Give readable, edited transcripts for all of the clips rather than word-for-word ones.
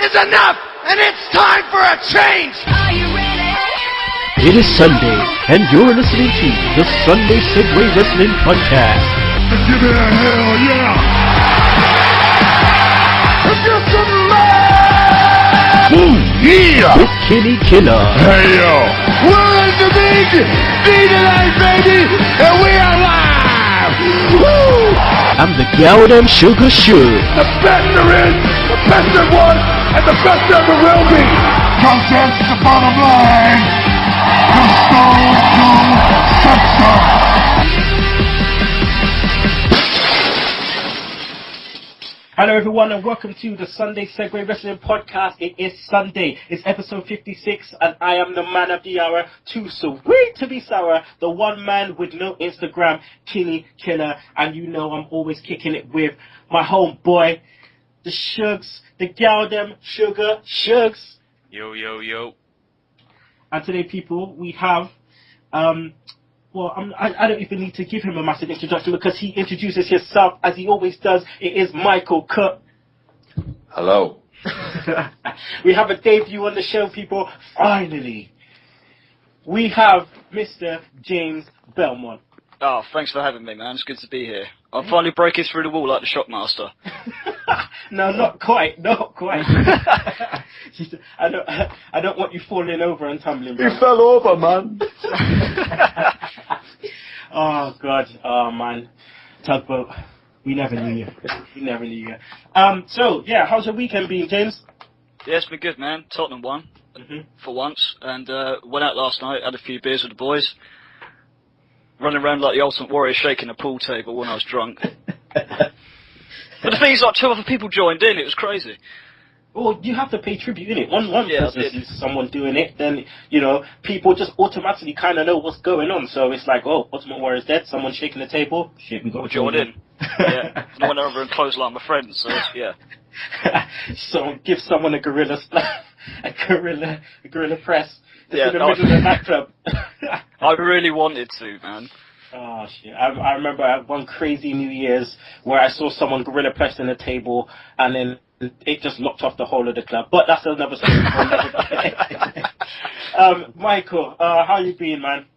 is enough, and it's time for a change! Are you ready? It is Sunday, and you're listening to the Sunday Segue Wrestling Podcast. Give me a hell yeah! Get some love! Ooh, yeah! With Kinny Killa. Hey yo! We're in the big D tonight, baby! And we are live! Woo! I'm the Goddamn Sugar Sugar. The best there is, the best there was, and the best ever will be! Cause that's the bottom line! The Stone Cold Sucker! Hello everyone and welcome to the Sunday Segue Wrestling Podcast. It is Sunday, it's episode 56 and I am the man of the hour, too sweet to be sour, the one man with no Instagram, Kinny Killa, and you know I'm always kicking it with my homeboy, the Sugs, the Goddamn Sugar Sugs. Yo, yo, yo. And today people, we have, I don't even need to give him a massive introduction because he introduces himself as he always does. It is Michael Cook. Hello. We have a debut on the show, people. Finally. We have Mr. James Belmont. Oh, thanks for having me, man. It's good to be here. I'm finally breaking through the wall like the Shockmaster. No, not quite. Not quite. I don't want you falling over and tumbling, bro. You fell over, man. Oh, God. Oh, man. Tugboat. We never knew you. We never knew you. So, yeah, how's your weekend been, James? Yeah, it's been good, man. Tottenham won, for once, and went out last night, had a few beers with the boys. Running around like the Ultimate Warrior shaking a pool table when I was drunk. But the thing is, like, 2 other people joined in, it was crazy. Well, you have to pay tribute, innit? One Yeah, person sees someone doing it, then, you know, people just automatically kind of know what's going on. So it's like, oh, Ultimate Warrior's dead, someone's shaking the table, shit, we got to join in. Yeah, no one ever in clothesline my friends, so, yeah. So give someone a gorilla press. Yeah, in the middle of the nightclub. I really wanted to, man. Oh shit! I remember at one crazy New Year's where I saw someone gorilla pressing a table, and then it just locked off the whole of the club. But that's another story for another day. Michael, how you been, man?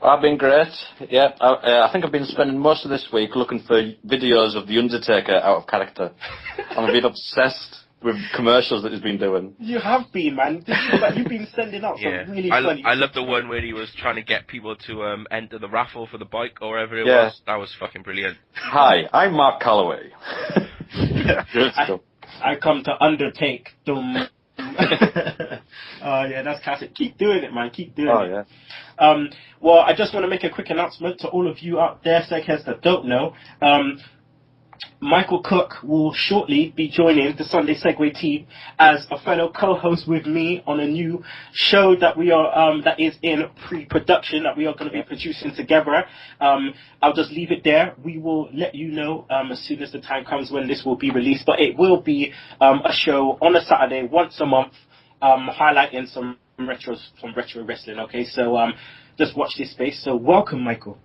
I've been great. Yeah, I think I've been spending most of this week looking for videos of The Undertaker out of character. I'm a bit obsessed with commercials that he's been doing. You have been, man. You've been sending out some really funny. I love the one where he was trying to get people to enter the raffle for the bike or whatever it was. That was fucking brilliant. Hi, I'm Mark Calloway. Good stuff. I come to undertake. Dum. Oh yeah, that's classic. Keep doing it, man. Keep doing it. Oh yeah. Well, I just want to make a quick announcement to all of you out there, segheads that don't know. Michael Cook will shortly be joining the Sunday Segue team as a fellow co-host with me on a new show that we are that is in pre-production that we are going to be producing together. I'll just leave it there. We will let you know as soon as the time comes when this will be released. But it will be a show on a Saturday once a month, highlighting some retro wrestling. Okay, so just watch this space. So welcome, Michael.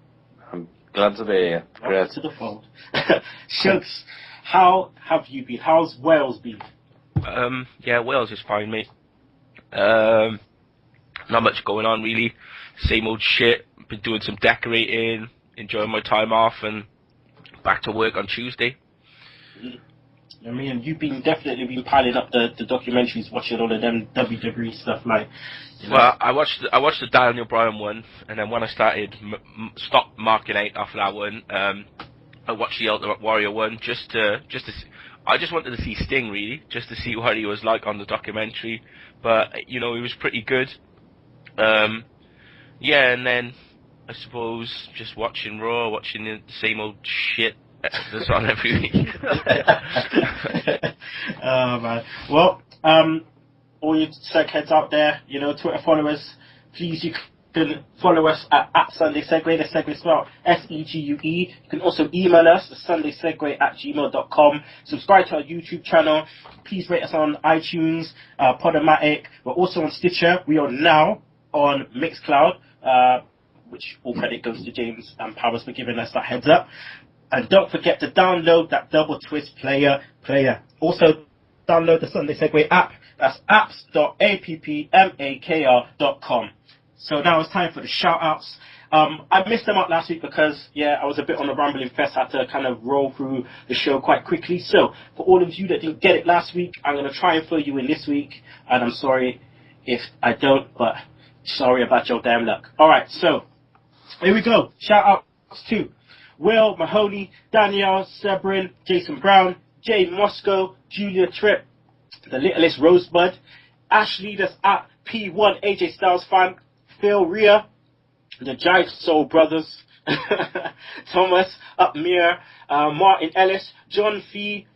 Glad to be here. Great. To the fold. Shugs, how have you been? How's Wales been? Yeah, Wales is fine, mate. Not much going on, really. Same old shit. Been doing some decorating, enjoying my time off, and back to work on Tuesday. I mean, you've definitely been piling up the documentaries, watching all of them WWE stuff, like. You know. Well, I watched the Daniel Bryan one, and then when I started stopped marking out after that one, I watched the Ultimate Warrior one just to see, I just wanted to see Sting, really, just to see what he was like on the documentary. But you know, he was pretty good. Yeah, and then I suppose just watching Raw, watching the same old shit that's on every week. Oh man. Well, all you segheads out there, you know, Twitter followers, please, you can follow us at Sunday Segue. The Segue is spelled Segue. You can also email us, sundaysegue@gmail.com. Subscribe to our YouTube channel. Please rate us on iTunes, Podomatic. We're also on Stitcher. We are now on Mixcloud, which all credit goes to James and Powers for giving us that heads up. And don't forget to download that Double Twist player. Also, download the Sunday Segue app That's apps.appmakr.com. So now it's time for the shout-outs. I missed them out last week because, I was a bit on a rambling fest. I had to kind of roll through the show quite quickly. So, for all of you that didn't get it last week, I'm going to try and fill you in this week. And I'm sorry if I don't, but sorry about your damn luck. Alright, so, here we go. Shout-outs to Will, Mahoney, Danielle, Sebrin, Jason Brown, Jay Moscow, Julia Tripp, the littlest Rosebud, Ashley, that's at P1 AJ Styles fan, Phil Rhea, the Jive Soul Brothers, Thomas Upmere, Martin Ellis, John Fee,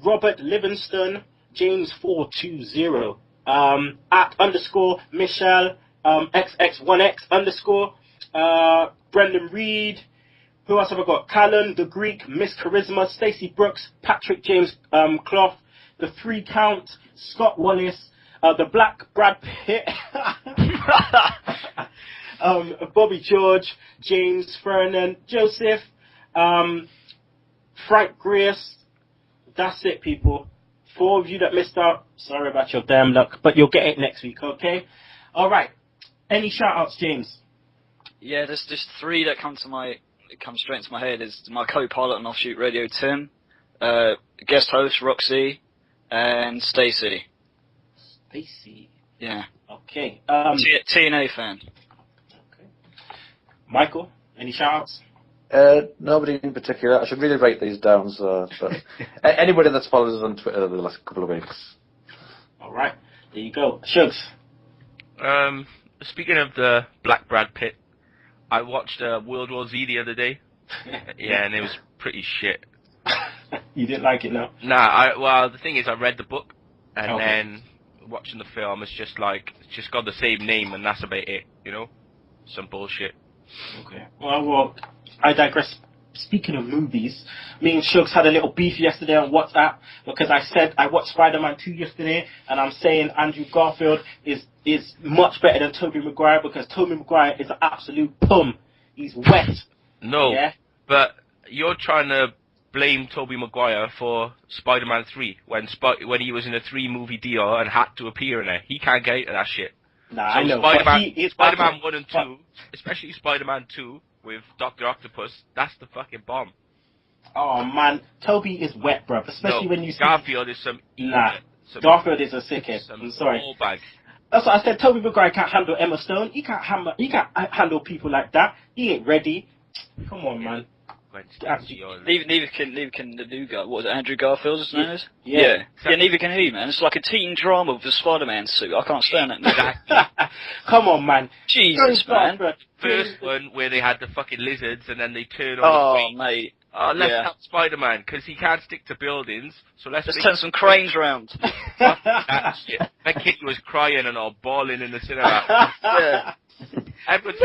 Robert Livingston, James 420, at underscore Michelle, XX1X underscore, Brendan Reed. Who else have I got? Callan, The Greek, Miss Charisma, Stacey Brooks, Patrick James Clough, The 3 Count, Scott Wallace, The Black Brad Pitt, Bobby George, James Fernan, Joseph, Frank Greers. That's it, people. For all of you that missed out, sorry about your damn luck, but you'll get it next week, okay? Alright. Any shout-outs, James? Yeah, there's just 3 that come straight into my head. Is my co-pilot on Offshoot Radio, Tim, guest host, Roxy, and Stacey. Stacey? Yeah. Okay. TNA fan. Okay. Michael, any shout-outs? Nobody in particular. I should really write these down. So, but anybody that's followed us on Twitter the last couple of weeks. All right, there you go. Shugs. Speaking of the Black Brad Pitt, I watched World War Z the other day. Yeah, and it was pretty shit. You didn't like it, no? Nah. Well, the thing is, I read the book, and then watching the film, it's just got the same name, and that's about it. You know, some bullshit. Okay. Well, I digress. Speaking of movies, me and Shugs had a little beef yesterday on WhatsApp because I said I watched Spider-Man 2 yesterday, and I'm saying Andrew Garfield is much better than Tobey Maguire because Tobey Maguire is an absolute pum. He's wet. No, yeah? But you're trying to blame Tobey Maguire for Spider-Man 3 when he was in a 3-movie deal and had to appear in it. He can't get out of that shit. Nah, so I know. Spider-Man 1 and 2, especially Spider-Man 2 with Dr. Octopus, that's the fucking bomb. Oh man, Toby is wet, bruv. Especially when you see Garfield is some Garfield is a sickhead. I'm sorry. Bag. That's what I said. Tobey Maguire can't handle Emma Stone. He can't handle people like that. He ain't ready. Come on, man. Neither can the new guy. What was it, Andrew Garfield, his name is? Yeah. Neither can he, man. It's like a teen drama with a Spider-Man suit. I can't stand that. Come on, man. Jesus, man. First one where they had the fucking lizards and then they turn on the screen. Mate. Oh, let's help Spider-Man, because he can't stick to buildings, so let's turn some cranes round. That shit. That kid was crying and all bawling in the cinema. Yeah. Everyone's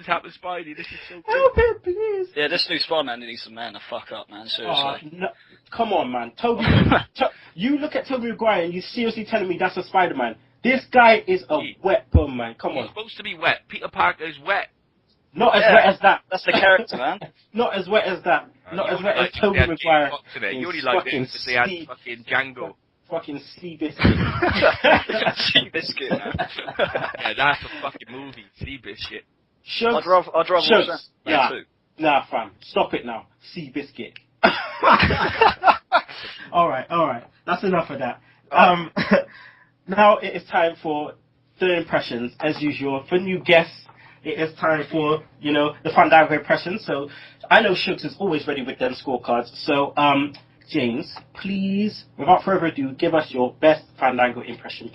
helping Spidey. This is so good. Help him, please. Yeah, this new Spider-Man needs some man to fuck up, man. Seriously. No. Come on, man. You look at Tobey Maguire and you seriously telling me that's a Spider-Man. This guy is a wet bum, man. Come on. He's supposed to be wet. Peter Parker is wet. Not as wet as that. That's the character, man. Not as wet as that. Not as wet as Tobey Maguire. You only like it because they had fucking Django. Fucking Seabiscuit. Seabiscuit, man. Yeah, that's a fucking movie. Seabiscuit. I'd rather watch that. Nah, fam. Stop it now. Seabiscuit. Alright. That's enough of that. Now it is time for third impressions, as usual. For new guests, it is time for, the Fandango impressions. So, I know Shugs is always ready with them scorecards. So, James, please, without further ado, give us your best Fandango impression.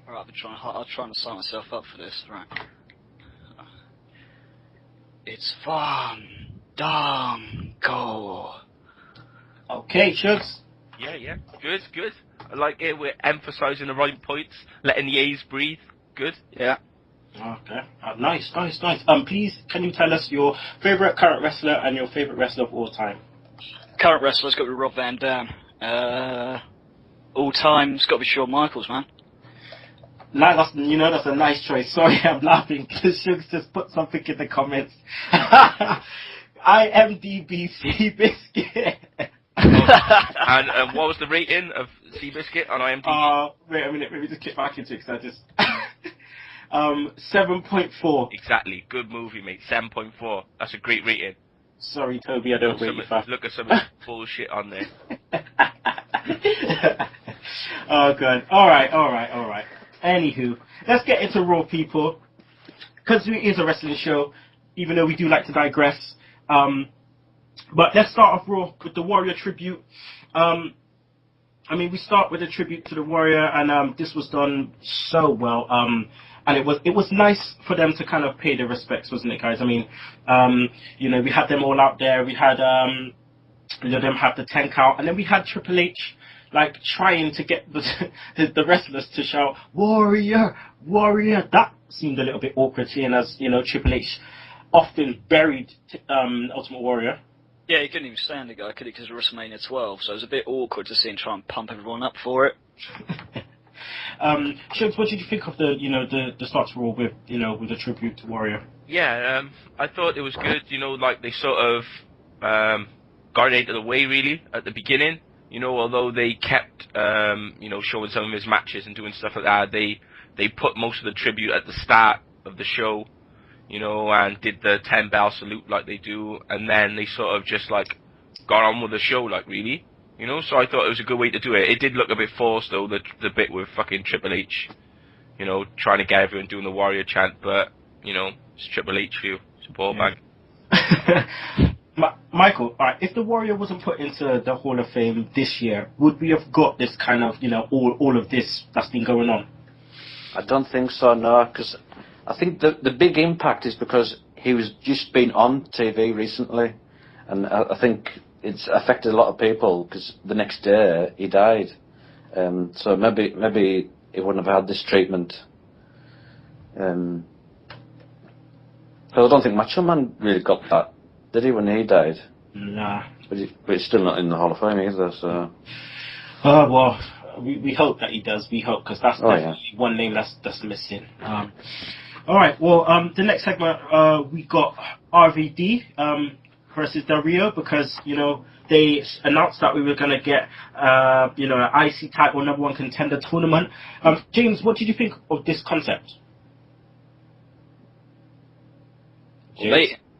Alright, I'll try and sign myself up for this. Right. It's Fandango. Okay, Shugs. Yeah. Good. I like it. We're emphasising the right points, letting the A's breathe. Good. Yeah. Okay. Nice. Please, can you tell us your favourite current wrestler and your favourite wrestler of all time? Current wrestler's got to be Rob Van Dam. All time, it's got to be Shawn Michaels, man. That's a nice choice. Sorry, I'm laughing because Shugs just put something in the comments. IMDb Seabiscuit. And what was the rating of Seabiscuit on IMDb? Wait a minute, let me just get back into it, because I just... 7.4. Exactly. Good movie, mate. 7.4. That's a great rating. Sorry, Toby, I don't rate you fast. Look at some bullshit on there. Oh, God. Alright. Anywho, let's get into Raw, people. Because it is a wrestling show, even though we do like to digress. But let's start off Raw with the Warrior tribute. We start with a tribute to the Warrior, and this was done so well. And it was nice for them to kind of pay their respects, wasn't it, guys? We had them all out there. We had them have the 10 count, and then we had Triple H trying to get the wrestlers to shout "Warrior, Warrior." That seemed a little bit awkward, seeing as Triple H often buried Ultimate Warrior. Yeah, he couldn't even stand the guy, could he? Because of WrestleMania 12, so it was a bit awkward to see him try and pump everyone up for it. Shugs, what did you think of the start to Raw with the tribute to Warrior? Yeah, I thought it was good. They sort of got out of the way really at the beginning. Although they kept showing some of his matches and doing stuff like that, they put most of the tribute at the start of the show, and did the 10 bell salute like they do, and then they sort of just got on with the show really. So I thought it was a good way to do it. It did look a bit forced, though, the bit with fucking Triple H, trying to get everyone doing the Warrior chant, but, it's Triple H for you. It's a ball bag. Michael, alright, if the Warrior wasn't put into the Hall of Fame this year, would we have got this kind of, all of this that's been going on? I don't think so, no, because I think the big impact is because he was just been on TV recently, and I think it's affected a lot of people because the next day he died. So maybe he wouldn't have had this treatment. Because I don't think Macho Man really got that, did he, when he died? Nah. But he's still not in the Hall of Fame either, so... Well, we hope that he does. We hope, because that's definitely one name that's missing. Alright, well, the next segment, we got RVD, versus Del Rio, because they announced that we were going to get an IC title number 1 contender tournament. James, what did you think of this concept?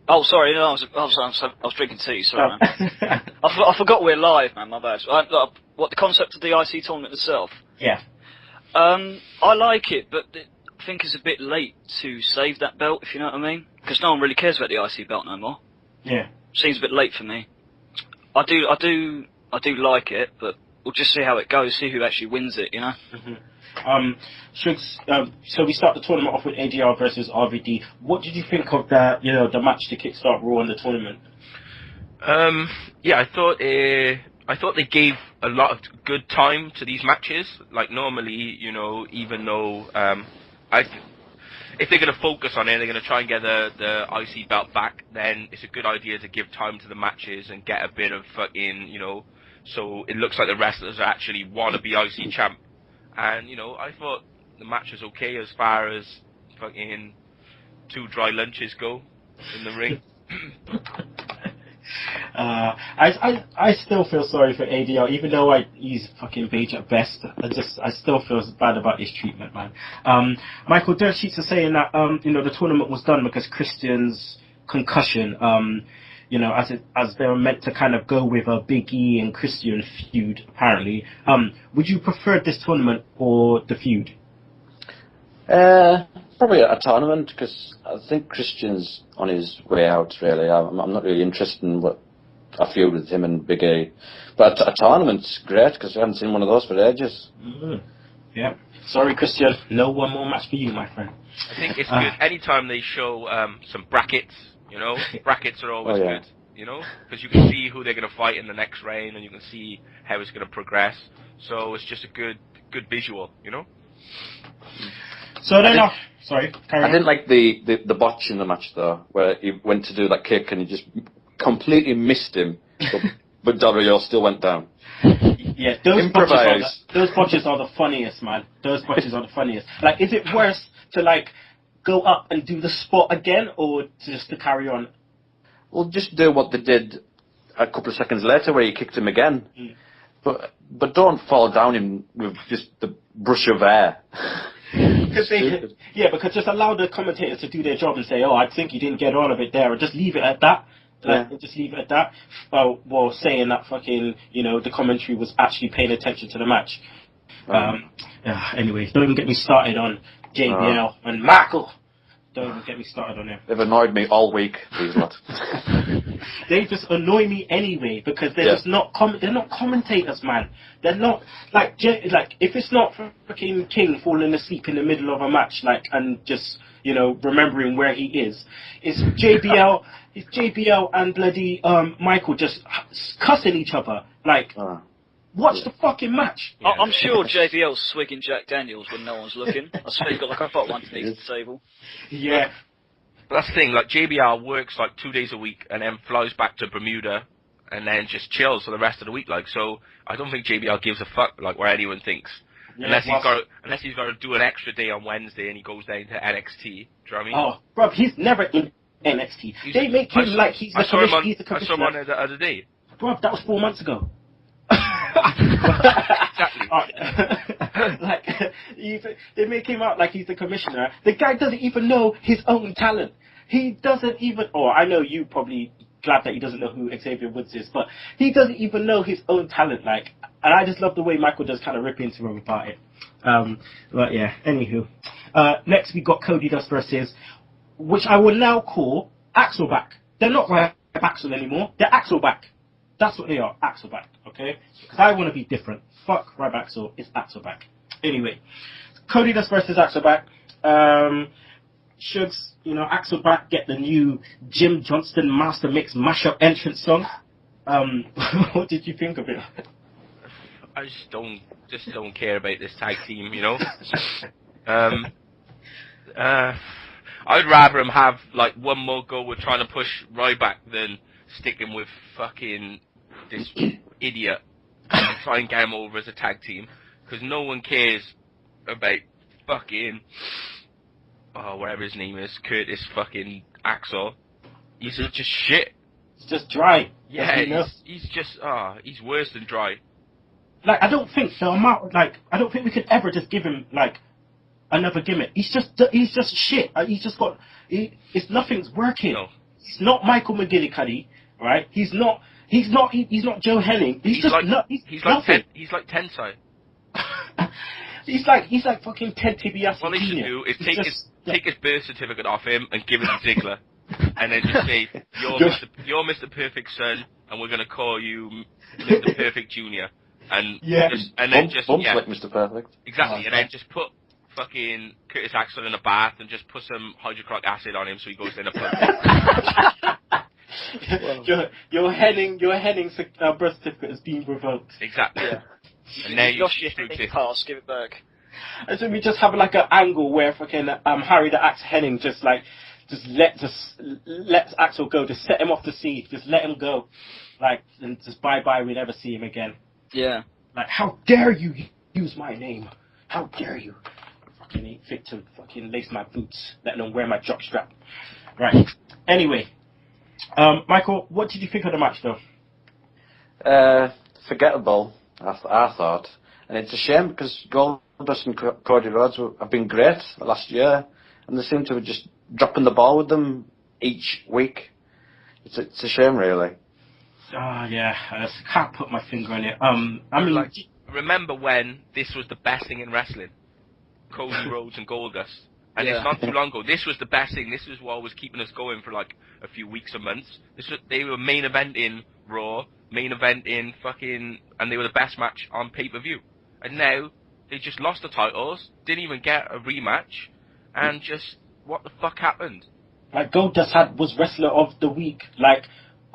Oh, sorry, no, I was drinking tea. Sorry, man. I forgot we're live, man. My bad. What, the concept of the IC tournament itself? Yeah. I like it, but I think it's a bit late to save that belt, if you know what I mean. Because no one really cares about the IC belt no more. Yeah. Seems a bit late for me. I do like it, but we'll just see how it goes. See who actually wins it, Mm-hmm. So we start the tournament off with ADR versus RVD. What did you think of the match to kickstart Raw in the tournament? Yeah, I thought they gave a lot of good time to these matches. Normally, even though if they're going to focus on it, they're going to try and get the IC belt back, then it's a good idea to give time to the matches and get a bit of fucking, so it looks like the wrestlers actually want to be IC champ. And, I thought the match was okay as far as fucking 2 dry lunches go in the ring. I still feel sorry for ADR, even though he's fucking beige at best. I still feel bad about his treatment, man. Michael, Dirt Sheets are saying that the tournament was done because Christian's concussion. As they were meant to kind of go with a Big E and Christian feud, apparently. Would you prefer this tournament or the feud? Probably a tournament, because I think Christian's on his way out, really. I'm not really interested in a feud with him and Big E. But a tournament's great, because we haven't seen one of those for ages. Mm-hmm. Yeah. Sorry, Christian. No one more match for you, my friend. I think it's good. Anytime they show some brackets, brackets are always good, because you can see who they're going to fight in the next reign, and you can see how it's going to progress. So it's just a good visual, So then, sorry, carry on. I didn't like the botch in the match, though, where he went to do that kick and he just completely missed him, but Del Rio still went down. Yeah, those botches are the funniest, man. Those botches are the funniest. Is it worse to, go up and do the spot again, or just to carry on? Well, just do what they did a couple of seconds later where he kicked him again. But don't fall down him with just the brush of air. Because just allow the commentators to do their job and say, oh, I think he didn't get all of it there, or just leave it at that. Just leave it at that. While saying that fucking, the commentary was actually paying attention to the match. Anyway, don't even get me started on JBL and Michael. Don't even get me started on them. They've annoyed me all week, these lot. They just annoy me anyway because they're just not they're not commentators, man. They're not like if it's not fucking King falling asleep in the middle of a match, and just remembering where he is. It's JBL. It's JBL and bloody Michael just cussing each other Watch the fucking match. Yeah. I'm sure JBL's swigging Jack Daniels when no one's looking. I swear he's got a pot underneath the table. Yeah. But that's the thing, JBL works 2 days a week and then flies back to Bermuda and then just chills for the rest of the week. So I don't think JBL gives a fuck where anyone thinks. Yeah, unless he's got to do an extra day on Wednesday and he goes down to NXT. Do you know what I mean? Oh, bro, he's never in NXT. They make him he's the commissioner. I saw him on the other day. Bro, that was 4 months ago. Exactly. They make him out like he's the commissioner. The guy doesn't even know his own talent. He doesn't even. Oh, I know you probably glad that he doesn't know who Xavier Woods is, but he doesn't even know his own talent. And I just love the way Michael does kind of rip into him about it. But yeah. Anywho, next we got CodyDust versus, which I will now call Axelback. They're not Rybaxel anymore. They're Axelback. That's what they are, Axelback, okay? Because I want to be different. Fuck Rybaxel, it's Axelback. Anyway, CodyDust versus Axelback. Sugs, Axelback get the new Jim Johnston Master Mix mashup entrance song. What did you think of it? I just don't care about this tag team, I'd rather him have one more go with trying to push Ryback than sticking with fucking this idiot and try and get him over as a tag team, because no one cares about fucking whatever his name is, Curtis fucking Axel. He's just shit. He's just dry. Yeah, he's just he's worse than dry. I don't think the amount I don't think we could ever just give him another gimmick. He's just shit. He's just got it's nothing's working. No. He's not Michael McGillicuddy, right? He's not Joe Henning. He's nothing. He's like Tensai. he's like fucking Ted DiBiase. What they should do is take his birth certificate off him and give it to Ziggler, and then just say you're Mr. Perfect Son, and we're gonna call you Mr. Perfect Junior. And then just like Mr. Perfect. Exactly, and then just put fucking Curtis Axel in a bath and just put some hydrochloric acid on him so he goes in a pub. Your Henning birth certificate is being revoked. Exactly. Yeah. And now you lost your Henning pass, give it back. And so we just have an angle where fucking Harry the Axe Henning just let Axel go, just set him off the sea, just let him go, and just bye, we never see him again. Yeah. How dare you use my name? How dare you? Fucking ain't fit to fucking lace my boots, let alone wear my jockstrap. Right. Anyway, Michael, what did you think of the match, though? Forgettable, I thought. And it's a shame because Goldust and Cody Rhodes have been great last year, and they seem to be just dropping the ball with them each week. It's a shame, really. Yeah, I just can't put my finger on it. Remember when this was the best thing in wrestling? Cody Rhodes and Goldust. And it's not too long ago. This was the best thing. This was what was keeping us going for a few weeks or months. They were main event in Raw, main event in and they were the best match on pay-per-view. And now, they just lost the titles, didn't even get a rematch, and just, what the fuck happened? Goldust was Wrestler of the Week,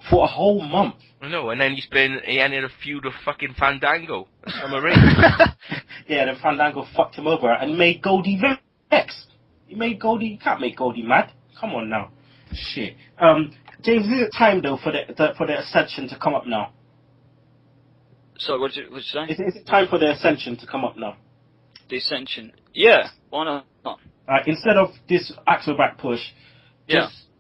for a whole month. I know, and then he ended a feud with fucking Fandango. Yeah, then Fandango fucked him over and made Goldie vex. He can't make Goldie mad. Come on now. Shit. James, is it time though for the Ascension to come up now? So what did you say? Is it time for the Ascension to come up now? The Ascension? Yeah, why not? Instead of this Axelback push,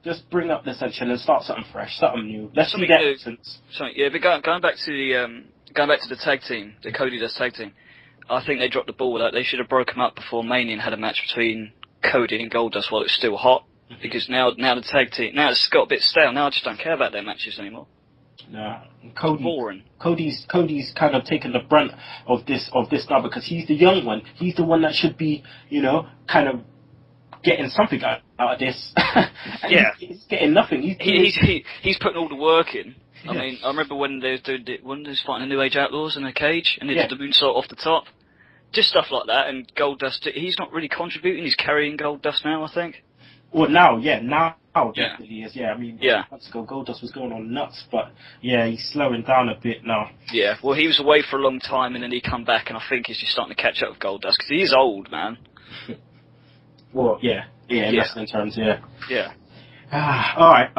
Just bring up the Ascension and start something fresh, something new. Let's see Something that new. essence. Something, yeah, but going back to the tag team, the CodyDust tag team, I think they dropped the ball with that. They should have broken up before Mania and had a match between Cody and Goldust while it's still hot. Because now the tag team, now it's got a bit stale. Now I just don't care about their matches anymore. Nah, Boring. Cody's kind of taking the brunt of this now because he's the young one. He's the one that should be, kind of getting something out of this. Yeah, he's getting nothing. He's putting all the work in. Yeah. I mean, I remember when they was fighting the New Age Outlaws in a cage and they did the moonsault off the top. Just stuff like that. And Goldust, he's not really contributing. He's carrying Goldust now, I think. Well, now definitely is. Yeah, I mean, months ago Goldust was going on nuts, but yeah, he's slowing down a bit now. Yeah, well, he was away for a long time, and then he come back, and I think he's just starting to catch up with Goldust because he is old, man. Well, yeah, wrestling terms, yeah. Yeah. All right.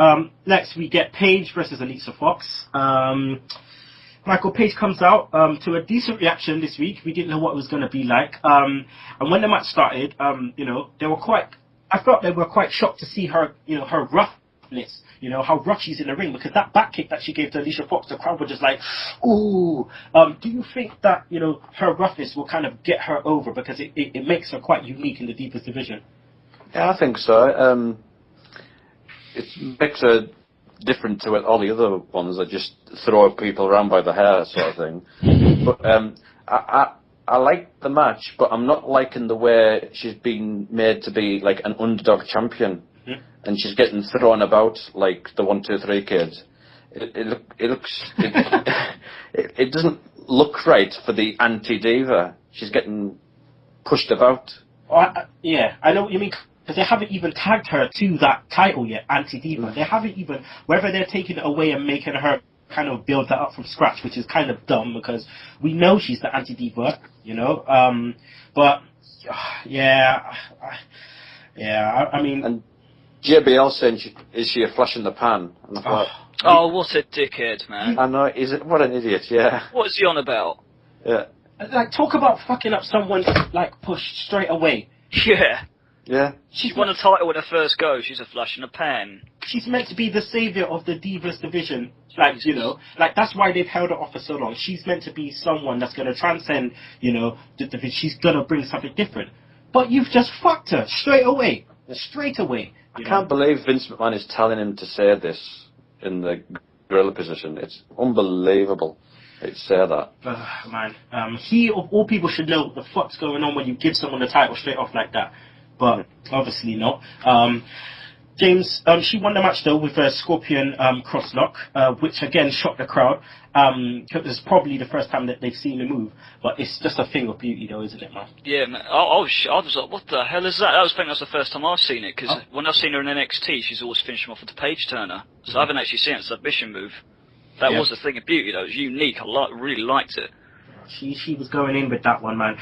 Next we get Paige versus Alicia Fox. Michael Paige comes out to a decent reaction this week. We didn't know what it was going to be like. And when the match started, I felt they were quite shocked to see her, her roughness, how rough she's in the ring, because that back kick that she gave to Alicia Fox, the crowd were just like, ooh. Do you think that, her roughness will kind of get her over, because it makes her quite unique in the Divas division? Yeah, I think so. It makes her different to all the other ones that just throw people around by the hair sort of thing. But I like the match, but I'm not liking the way she's been made to be like an underdog champion, and she's getting thrown about like the 1, 2, 3 kids. It doesn't look right for the anti-diva. She's getting pushed about. Yeah, I know what you mean. Because they haven't even tagged her to that title yet, anti-diva. They haven't even, whether they're taking it away and making her kind of build that up from scratch, which is kind of dumb because we know she's the anti-diva, but I mean. And JBL saying, is she a flash in the pan? And I thought, what a dickhead, man. I know, what an idiot, yeah. What is he on about? Yeah. Like, talk about fucking up someone, like, pushed straight away. Yeah. Yeah. She won a title in her first go. She's a flash in a pan. She's meant to be the savior of the Divas division. Like, that's why they've held her off for so long. She's meant to be someone that's going to transcend, the division. She's going to bring something different. But you've just fucked her straight away. Straight away. I can't believe Vince McMahon is telling him to say this in the gorilla position. It's unbelievable. He'd say that. Man. He, of all people, should know what the fuck's going on when you give someone the title straight off like that. But obviously not. James, she won the match though with a Scorpion crosslock, which again shocked the crowd. It was probably the first time that they've seen the move, but it's just a thing of beauty though, isn't it, man? Yeah, man. I was like, what the hell is that? I think that's the first time I've seen it, because when I've seen her in NXT, she's always finishing off with the Paige turner. So I haven't actually seen it submission move. That was a thing of beauty though. It was unique. I really liked it. She was going in with that one, man.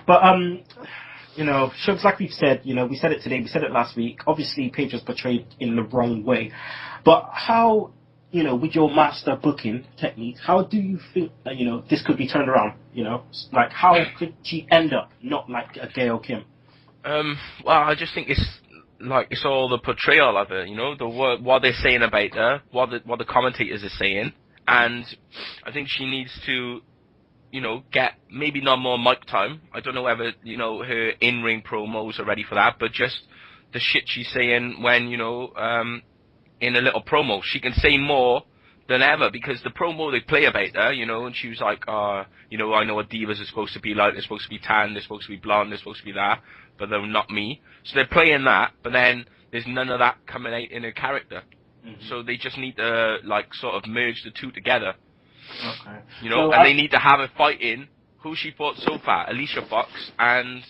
But shows like we've said, we said it today, we said it last week. Obviously, Paige was portrayed in the wrong way. But how, with your master booking technique, how do you think that, this could be turned around? Like, how could she end up not like a Gail Kim? Well, I just think it's all the portrayal of her, what they're saying about her, what the commentators are saying. And I think she needs to, get maybe not more mic time. I don't know whether, her in-ring promos are ready for that, but just the shit she's saying when, in a little promo. She can say more than ever, because the promo they play about her, and she was like, I know what divas are supposed to be like. They're supposed to be tan, they're supposed to be blonde, they're supposed to be that, but they're not me. So they're playing that, but then there's none of that coming out in her character. Mm-hmm. So they just need to, sort of merge the two together. Okay. They need to have a fight in who she fought so far, Alicia Fox and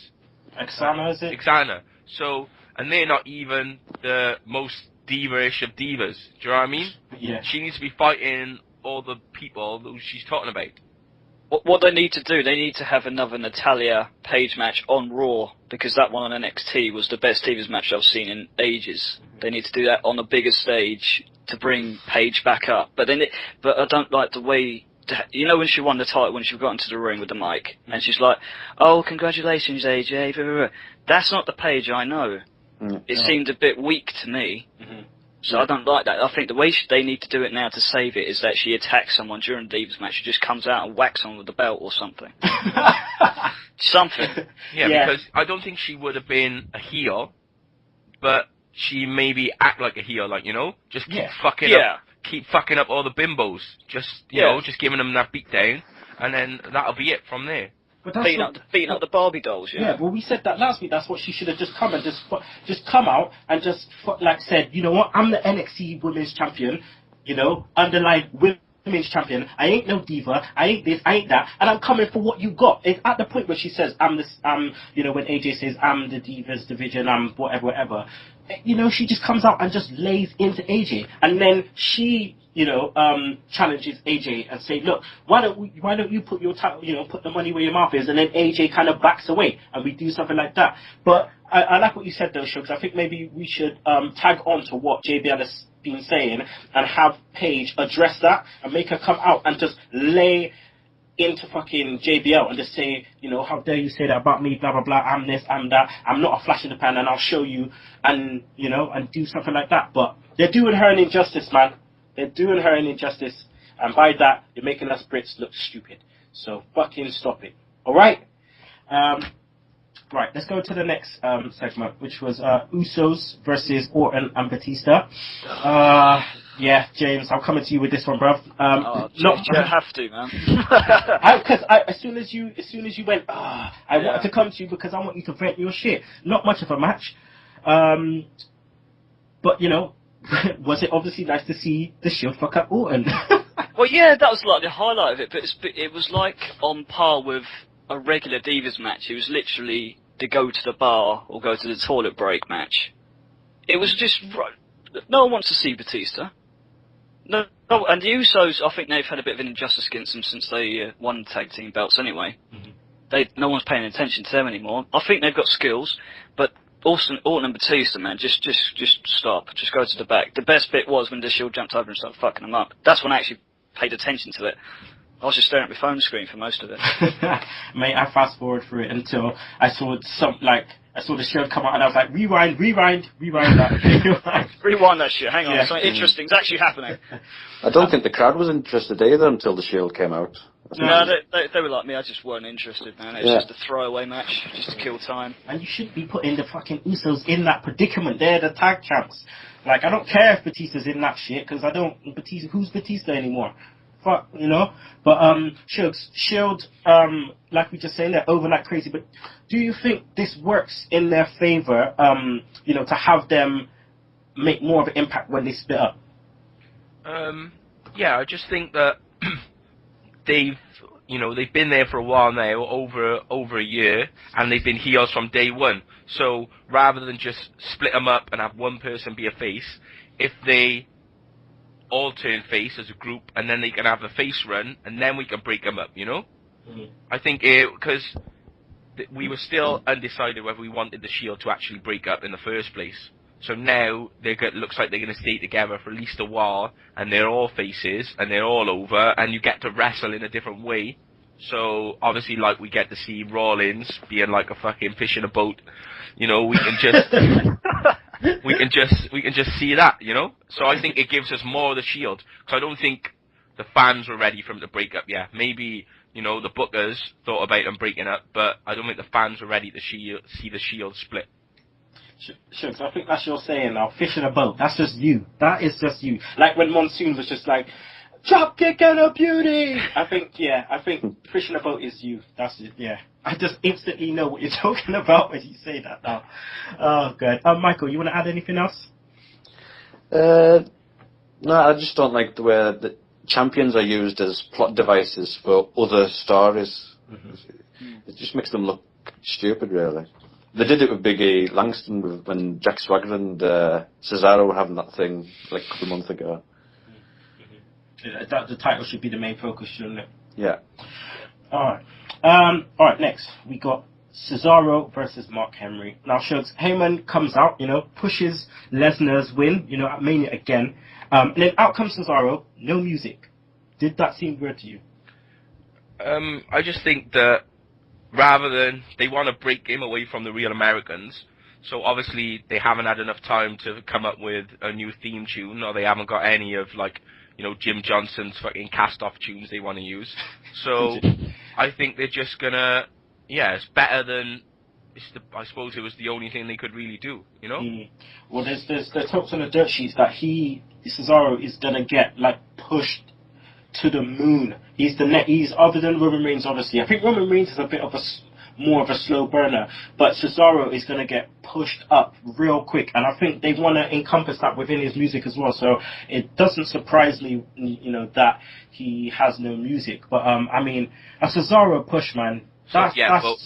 Xana, is it? Xana. So, and they're not even the most diva-ish of divas. Do you know what I mean? Yeah. She needs to be fighting all the people who she's talking about. What they need to do, they need to have another Natalya Paige match on Raw, because that one on NXT was the best Divas match I've seen in ages. They need to do that on a bigger stage to bring Paige back up. But I don't like the way, when she won the title, when she got into the ring with the mic, and she's like, "Oh, congratulations, AJ." That's not the Paige I know. It seemed a bit weak to me. Mm-hmm. So I don't like that. I think the way they need to do it now to save it is that she attacks someone during the Divas match. She just comes out and whacks someone with the belt or something. Something. Yeah, because I don't think she would have been a heel, but she maybe act like a heel, like, you know, just keep fucking up all the bimbos, just you know, just giving them that beatdown, and then that'll be it from there. But that's beating up the Barbie dolls, Yeah, well, we said that last week. That's what she should have just come and just come out and just like said, you know what? I'm the NXT Women's Champion, you know, underlined Women's Champion. I ain't no diva. I ain't this. I ain't that. And I'm coming for what you got. It's at the point where she says, you know, when AJ says, I'm the Divas division, I'm whatever. You know, she just comes out and just lays into AJ, and then she, you know, challenges AJ and say, look, why don't you put your title, you know, put the money where your mouth is, and then AJ kind of backs away, and we do something like that. But I like what you said though, Shugs. I think maybe we should tag on to what JBL has been saying and have Paige address that and make her come out and just lay into fucking JBL and just say, you know, how dare you say that about me, blah, blah, blah, I'm this, I'm that, I'm not a flash in the pan, and I'll show you, and, you know, and do something like that. But they're doing her an injustice, man. They're doing her an injustice, and by that, you're making us Brits look stupid. So fucking stop it. Alright? Right, let's go to the next segment, which was Usos versus Orton and Batista. Yeah, James, I'm coming to you with this one, bruv. You don't have to, man. Because as soon as you went, I wanted to come to you because I want you to vent your shit. Not much of a match, but you know, was it obviously nice to see the Shield fuck up Orton? Well, yeah, that was like the highlight of it, but it was like on par with a regular Divas match. It was literally the go to the bar or go to the toilet break match. It was just no one wants to see Batista. No, and the Usos, I think they've had a bit of an injustice against them since they won the tag team belts anyway. Mm-hmm. No one's paying attention to them anymore. I think they've got skills, but Orton and Batista, man, just stop. Just go to the back. The best bit was when the Shield jumped over and started fucking them up. That's when I actually paid attention to it. I was just staring at my phone screen for most of it. Mate, I fast forward through it until I saw the Shield come out and I was like, rewind that. Rewind that shit, hang on, something interesting's actually happening. I don't think the crowd was interested either until the Shield came out. No, they were like me, I just weren't interested, man. It was just a throwaway match, just to kill time. And you should be putting the fucking Usos in that predicament. They're the tag champs. Like, I don't care if Batista's in that shit, because who's Batista anymore? Fuck, you know? But, Shield, like we just saying, they're over like crazy, but do you think this works in their favour, you know, to have them make more of an impact when they split up? Yeah, I just think that they've been there for a while now, over a year, and they've been heels from day one. So rather than just split them up and have one person be a face, if they all turn face as a group, and then they can have a face run, and then we can break them up, you know? Mm-hmm. I think because we were still undecided whether we wanted the Shield to actually break up in the first place. So now looks like they're going to stay together for at least a while, and they're all faces, and they're all over, and you get to wrestle in a different way. So obviously, like, we get to see Rollins being like a fucking fish in a boat. You know, we can just we can just see that, you know. So I think it gives us more of the Shield. So I don't think the fans were ready for them to break up yet. Maybe, you know, the bookers thought about them breaking up, but I don't think the fans were ready to see the Shield split. Sure, so I think that's your saying now. Fish in a boat. That's just you. That is just you. Like when Monsoon was just like, drop kick and a beauty. I think fish in a boat is you. That's it. Yeah. I just instantly know what you're talking about when you say that now. Oh, good. Michael, you want to add anything else? No, I just don't like the way the champions are used as plot devices for other stories. Mm-hmm. It just makes them look stupid, really. They did it with Big E Langston when Jack Swagger and Cesaro were having that thing like a couple of months ago. The title should be the main focus, shouldn't it? Yeah. Alright. Alright, next we got Cesaro versus Mark Henry. Now, Shugs, Heyman comes out, you know, pushes Lesnar's win, you know, at Mania again. And then out comes Cesaro, no music. Did that seem weird to you? I just think that rather than they want to break him away from the real Americans, So obviously they haven't had enough time to come up with a new theme tune, or they haven't got any of like, you know, Jim Johnson's fucking cast-off tunes they want to use. So I think they're just gonna, it's better than. I suppose it was the only thing they could really do, you know. Well, there's talks on the dirt sheets that Cesaro is gonna get like pushed to the moon. He's other than Roman Reigns, obviously. I think Roman Reigns is a bit of more of a slow burner, but Cesaro is going to get pushed up real quick, and I think they want to encompass that within his music as well. So it doesn't surprise me, you know, that he has no music. But I mean, a Cesaro push, man. But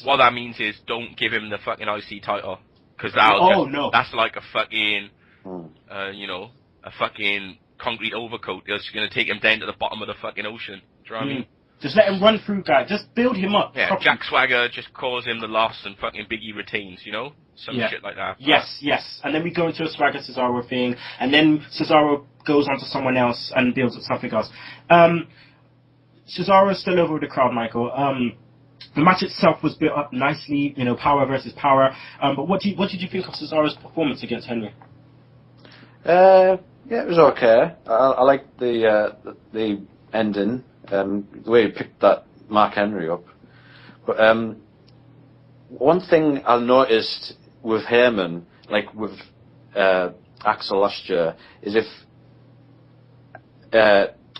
what that means is don't give him the fucking IC title, because that's like a fucking, you know, a fucking concrete overcoat that's going to take him down to the bottom of the fucking ocean. Do you know what I mean? Just let him run through, guys. Just build him up. Yeah, properly. Jack Swagger just calls him the loss and fucking Biggie retains, you know? Some shit like that. Yes. And then we go into a Swagger Cesaro thing, and then Cesaro goes on to someone else and builds up something else. Cesaro's still over with the crowd, Michael. The match itself was built up nicely, you know, power versus power. But what did you think of Cesaro's performance against Henry? Yeah, it was okay. I liked the ending. The way he picked that Mark Henry up. But one thing I noticed with Heyman, like with Axel last year, is if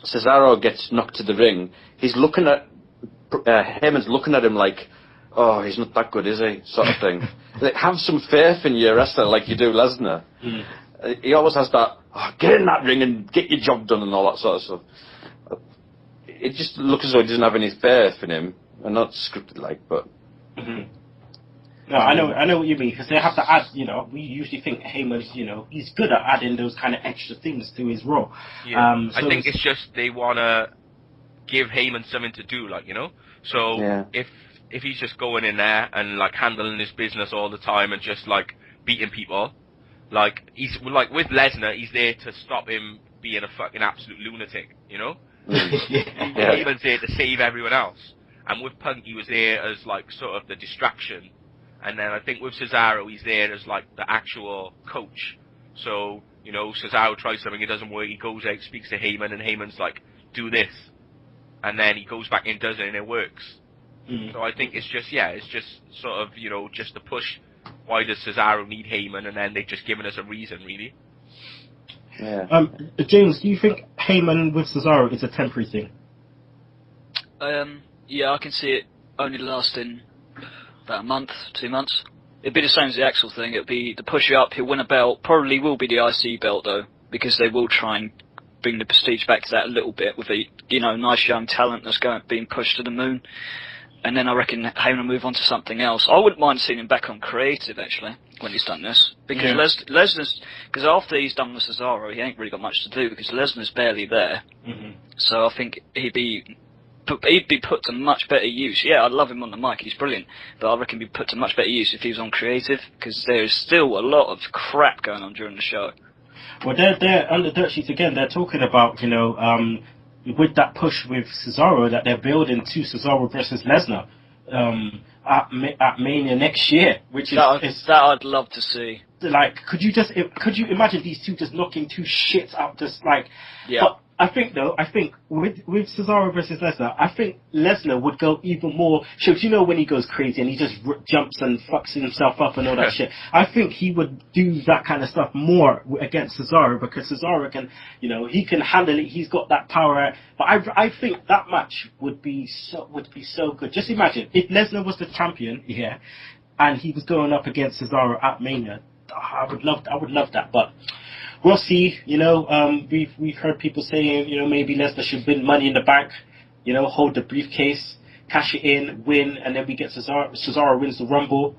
Cesaro gets knocked to the ring, he's looking at Heyman's looking at him like, oh, he's not that good, is he? Sort of thing. Like, have some faith in your wrestler like you do Lesnar. He always has that, get in that ring and get your job done and all that sort of stuff. It just looks as though he doesn't have any faith in him, and not scripted like, but. No, I know what you mean, because they have to add, you know, we usually think Heyman's, you know, he's good at adding those kind of extra things to his role. Yeah. I think it's just they want to give Heyman something to do, like, you know? So if he's just going in there and, like, handling his business all the time and just, like, beating people, like, he's, like, with Lesnar, he's there to stop him being a fucking absolute lunatic, you know? Heyman's there to save everyone else. And with Punk, he was there as, like, sort of the distraction. And then I think with Cesaro, he's there as, like, the actual coach. So, you know, Cesaro tries something, it doesn't work, he goes out, speaks to Heyman, and Heyman's like, do this. And then he goes back and does it, and it works. So I think it's just sort of, you know, just to push, why does Cesaro need Heyman, and then they've just given us a reason, really. Yeah. James, do you think Heyman with Cesaro is a temporary thing? Yeah, I can see it only lasting about a month, 2 months. It'd be the same as the Axel thing. It'd be the push up, he'll win a belt. Probably will be the IC belt, though, because they will try and bring the prestige back to that a little bit with a, you know, nice young talent that's being pushed to the moon. And then I reckon Heyman will move on to something else. I wouldn't mind seeing him back on creative, actually, when he's done this. Because Lesnar's... Because after he's done with Cesaro, he ain't really got much to do, because Lesnar's barely there. So I think he'd be put to much better use. Yeah, I love him on the mic, he's brilliant. But I reckon he'd be put to much better use if he was on creative, because there's still a lot of crap going on during the show. Well, they're on the dirt sheets again, they're talking about, you know, with that push with Cesaro, that they're building to Cesaro versus Lesnar at Mania next year, which is that I'd love to see. Like, could you imagine these two just knocking two shits out, just like? Yeah. But I think with Cesaro versus Lesnar, I think Lesnar would go even more. You know, when he goes crazy and he just jumps and fucks himself up and all that shit. I think he would do that kind of stuff more against Cesaro, because Cesaro can, you know, he can handle it. He's got that power. But I think that match would be so good. Just imagine if Lesnar was the champion, and he was going up against Cesaro at Mania. I would love that, but. We'll see, you know, we've heard people saying, you know, maybe Lesnar should win Money in the Bank, you know, hold the briefcase, cash it in, win, and then we get Cesaro wins the Rumble.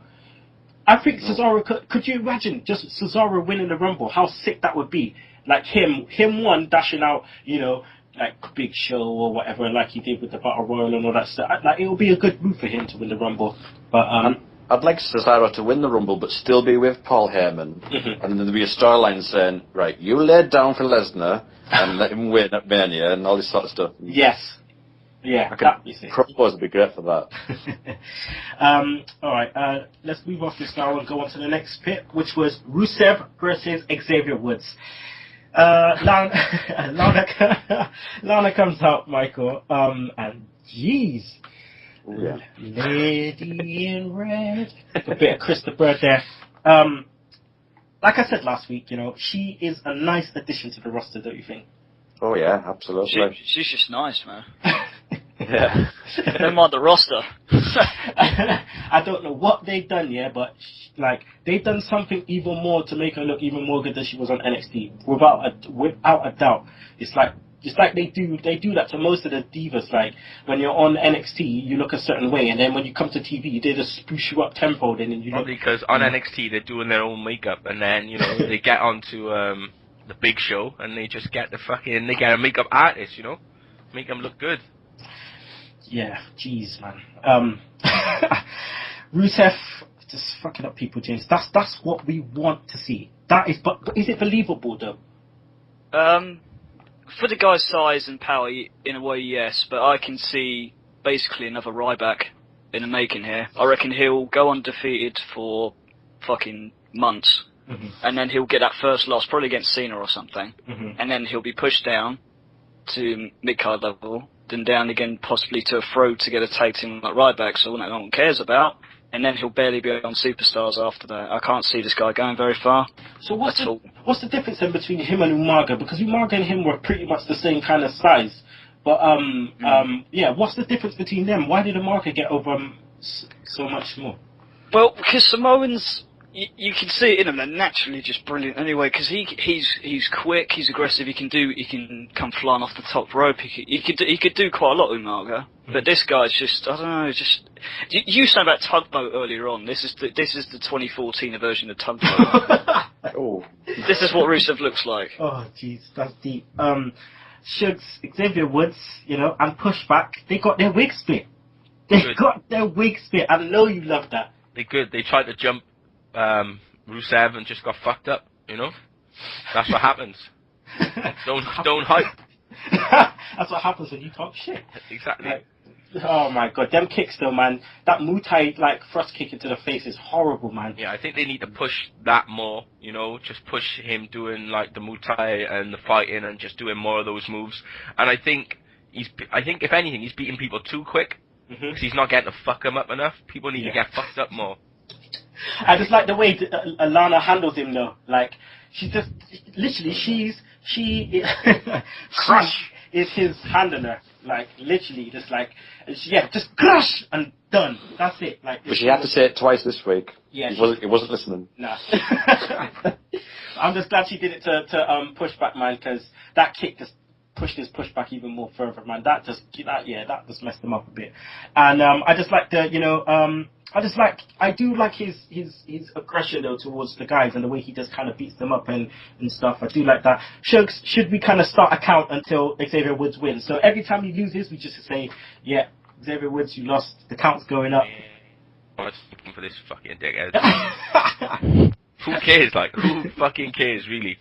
I think Cesaro, could you imagine just Cesaro winning the Rumble? How sick that would be. Like him one dashing out, you know, like Big Show or whatever, like he did with the Battle Royal and all that stuff. Like, it would be a good move for him to win the Rumble. But, I'd like Cesaro to win the Rumble, but still be with Paul Heyman. And then there'd be a storyline saying, right, you laid down for Lesnar and let him win at Mania and all this sort of stuff. Yes. Yeah, promos would be great for that. Alright, let's move off this now and go on to the next pit, which was Rusev versus Xavier Woods. Lana comes out, Michael, and jeez. Ooh, yeah. Lady in red. A bit of Krista Bird there. Like I said last week, she is a nice addition to the roster, don't you think? Oh yeah, absolutely. She's just nice, man. Yeah. Don't mind the roster. I don't know what they've done, but they've done something even more to make her look even more good than she was on NXT. Without a doubt. It's like they do that to most of the divas. Like when you're on NXT, you look a certain way, and then when you come to TV, they just spruce you up tenfold, and then you probably because on NXT they're doing their own makeup, and then they get onto the big show, and they just get they get a makeup artist, make them look good. Yeah, jeez, man. Rusev just fucking up people, James. That's what we want to see. But is it believable though? For the guy's size and power, in a way, yes. But I can see basically another Ryback in the making here. I reckon he'll go undefeated for fucking months, and then he'll get that first loss, probably against Cena or something, and then he'll be pushed down to mid-card level, then down again possibly to a throw to get a tag team like Ryback, so no one cares about, and then he'll barely be on Superstars after that. I can't see this guy going very far. So what's the difference then between him and Umaga? Because Umaga and him were pretty much the same kind of size, but what's the difference between them? Why did Umaga get over so much more? Well, because Samoans, you can see it in him. They're naturally just brilliant anyway. Because he's quick, he's aggressive. He can come flying off the top rope. He could do quite a lot, Umaga. But this guy's just, I don't know. Just you said about Tugboat earlier on. This is the 2014 version of Tugboat. Oh, this is what Rusev looks like. Oh, jeez, that's deep. Shugs, Xavier Woods, and Pushback. They got their wig split. I know you love that. They tried to jump Rusev and just got fucked up, That's what happens. Don't hype. That's what happens when you talk shit. Exactly. Oh my god, them kicks though, man. That Muay Thai thrust kick into the face is horrible, man. Yeah, I think they need to push that more, just push him doing the Muay Thai and the fighting and just doing more of those moves. And I think if anything, he's beating people too quick. Because he's not getting to fuck him up enough. People need to get fucked up more. I just like the way Alana handles him though. She just literally she crush is his handler. Literally just just crush and done. That's it. But she had to say it twice this week. Yeah, he wasn't listening. Nah. I'm just glad she did it to Pushback, man, because that kick just pushed his Pushback even more further, man. That just messed him up a bit. And I just like I do like his aggression though towards the guys and the way he just kind of beats them up and stuff. I do like that. Should we kind of start a count until Xavier Woods wins? So every time he loses, we just say, yeah, Xavier Woods, you lost. The count's going up. I was looking for this fucking dickhead. Who cares? Who fucking cares, really?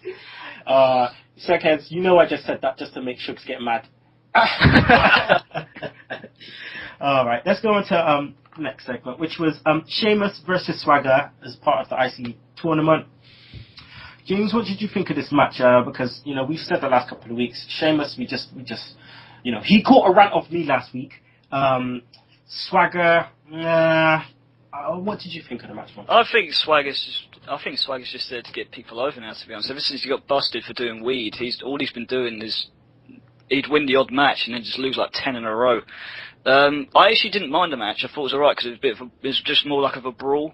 Circus, I just said that just to make Shugs get mad. Alright, let's go on to next segment, which was Sheamus versus Swagger as part of the IC tournament. James, what did you think of this match? Because, we've said the last couple of weeks, Sheamus, we just he caught a rant off me last week. Swagger, what did you think of the match, man? I think Swagger's just there to get people over now, to be honest. Ever since he got busted for doing weed, all he's been doing is he'd win the odd match and then just lose 10 in a row. I actually didn't mind the match. I thought it was alright because it was just more of a brawl.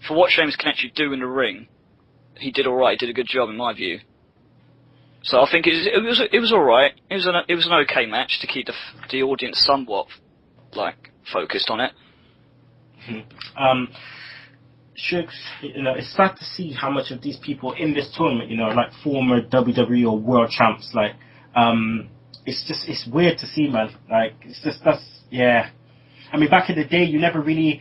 For what Sheamus can actually do in the ring, he did alright. He did a good job in my view. So I think it was alright. It was an okay match to keep the audience somewhat focused on it. Shugs, it's sad to see how much of these people in this tournament, former WWE or world champs, it's weird to see, man. I mean, back in the day, you never really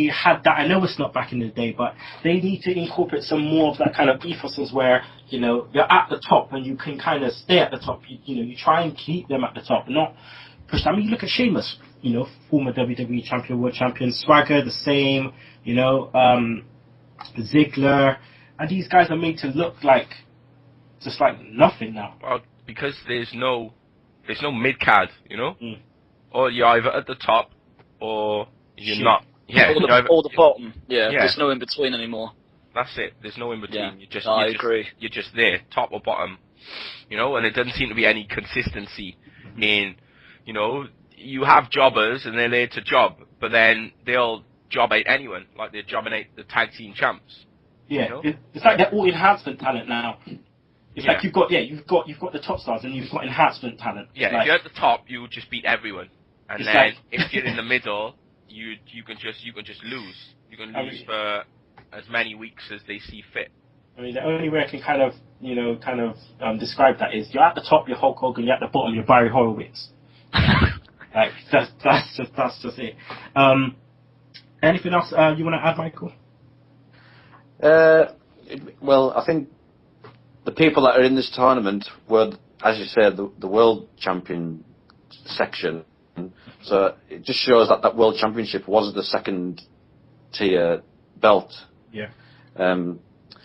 had that. I know it's not back in the day, but they need to incorporate some more of that kind of ethos where, you're at the top and you can kind of stay at the top. You try and keep them at the top, not pushed. I mean, you look at Sheamus, you know, former WWE champion, world champion, Swagger the same, you know, Ziggler, and these guys are made to look like just like nothing now. Well, because there's no mid card, you know, Mm. or you're either at the top or you're not. Yeah, or the bottom. Yeah, Yeah. there's no in between anymore. That's it. There's no in between. Yeah. I agree. You're just there, top or bottom, you know. And it doesn't seem to be any consistency in, you know, you have jobbers and they're there to job, but then they'll jobbate anyone, like they jobbate the tag team champs. Yeah, You know? it's like they're all enhancement talent now. It's Yeah. like you've got the top stars and you've got enhancement talent. Yeah, like, if you're at the top, you would just beat everyone, and It's then like- if you're in the middle, you can just lose. You can lose for as many weeks as they see fit. I mean, the only way I can kind of describe that is you're at the top, you're Hulk Hogan, you're at the bottom, you're Barry Horowitz. Like that's just it. Anything else you want to add, Michael? Well, I think the people that are in this tournament were, as you said, the world champion section. So it just shows that world championship was the second tier belt. Yeah.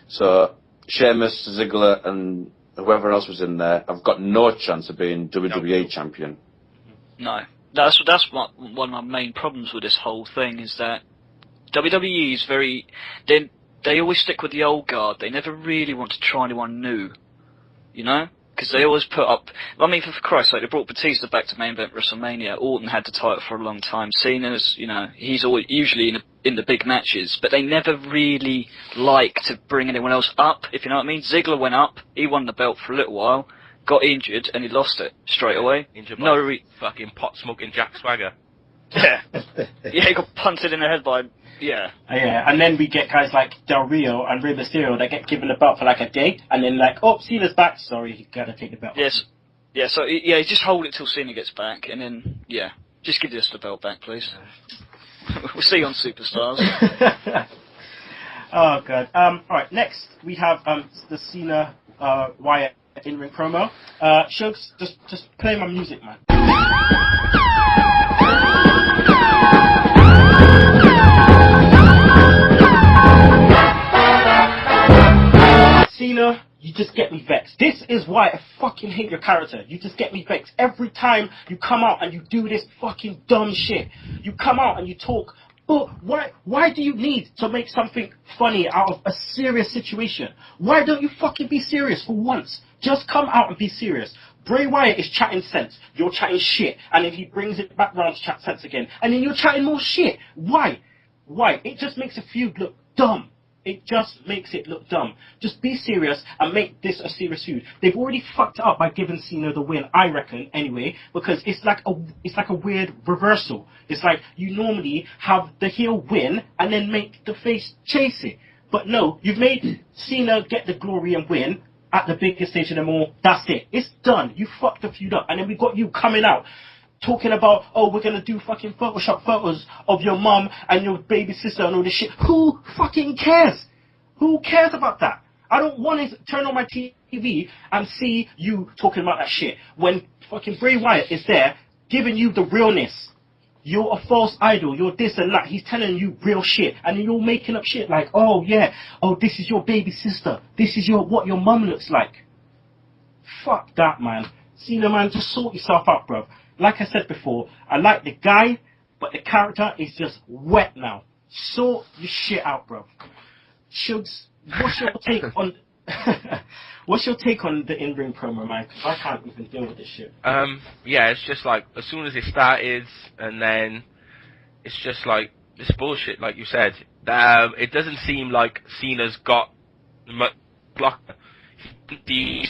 So Sheamus, Ziggler, and whoever else was in there have got no chance of being WWE champion. No, that's what one of my main problems with this whole thing is that WWE is they always stick with the old guard. They never really want to try anyone new, you know, because they always put up. I mean, for Christ's sake, they brought Batista back to main event WrestleMania. Orton had the title for a long time. Cena's, you know, he's always usually in the big matches, but they never really like to bring anyone else up. If you know what I mean. Ziggler went up. He won the belt for a little while. Got injured and he lost it straight away. Injured by fucking pot smoking Jack Swagger. Yeah, yeah, he got punted in the head by. Yeah. Yeah, and then we get guys like Del Rio and Rey Mysterio that get given the belt for like a day, and then like, oh, Cena's back. Sorry, you gotta take the belt. Yes. Yeah. So yeah, just hold it till Cena gets back, and then yeah, just give us the belt back, please. We'll see you on Superstars. Oh god. All right. Next we have the Cena Wyatt in-ring promo. Shugs, just play my music, man. Cena, you just get me vexed. This is why I fucking hate your character. You just get me vexed. Every time you come out and you do this fucking dumb shit. You come out and you talk, but why do you need to make something funny out of a serious situation? Why don't you fucking be serious for once? Just come out and be serious. Bray Wyatt is chatting sense. You're chatting shit. And then he brings it back round to chat sense again. And then you're chatting more shit. Why? It just makes a feud look dumb. It just makes it look dumb. Just be serious and make this a serious feud. They've already fucked it up by giving Cena the win, I reckon, anyway, because it's like a weird reversal. It's like you normally have the heel win and then make the face chase it. But no, you've made Cena get the glory and win at the biggest stage of them all. That's it. It's done. You fucked the feud up. And then we got you coming out talking about, oh, we're going to do fucking Photoshop photos of your mum and your baby sister and all this shit. Who fucking cares? Who cares about that? I don't want to turn on my TV and see you talking about that shit when fucking Bray Wyatt is there giving you the realness. You're a false idol. You're this and that. He's telling you real shit. And then you're making up shit like, oh, yeah. Oh, this is your baby sister. This is what your mum looks like. Fuck that, man. Cena, man, just sort yourself out, bro. Like I said before, I like the guy, but the character is just wet now. Sort your shit out, bro. Shugs, what's your take on... What's your take on the in-ring promo, man? 'Cause I can't even deal with this shit. Yeah, it's just like, as soon as it started, and then it's just like, it's bullshit, like you said. It doesn't seem like Cena's got much luck. He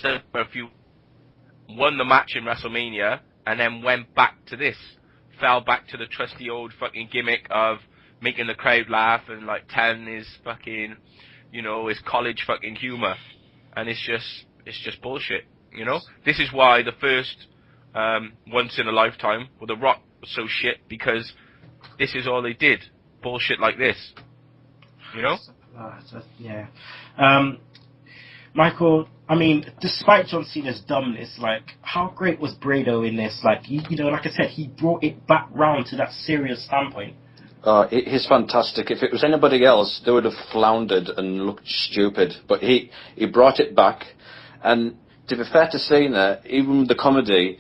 won the match in WrestleMania, and then went back to this. Fell back to the trusty old fucking gimmick of making the crowd laugh and like telling his fucking, you know, his college fucking humor. And it's just bullshit, you know? This is why the first Once in a Lifetime with The Rock was so shit, because this is all they did. Bullshit like this. You know? Yeah. Michael, I mean, despite John Cena's dumbness, like, how great was Brado in this? Like, you know, like I said, he brought it back round to that serious standpoint. He's fantastic. If it was anybody else, they would have floundered and looked stupid. But he brought it back. And to be fair to Cena, even the comedy,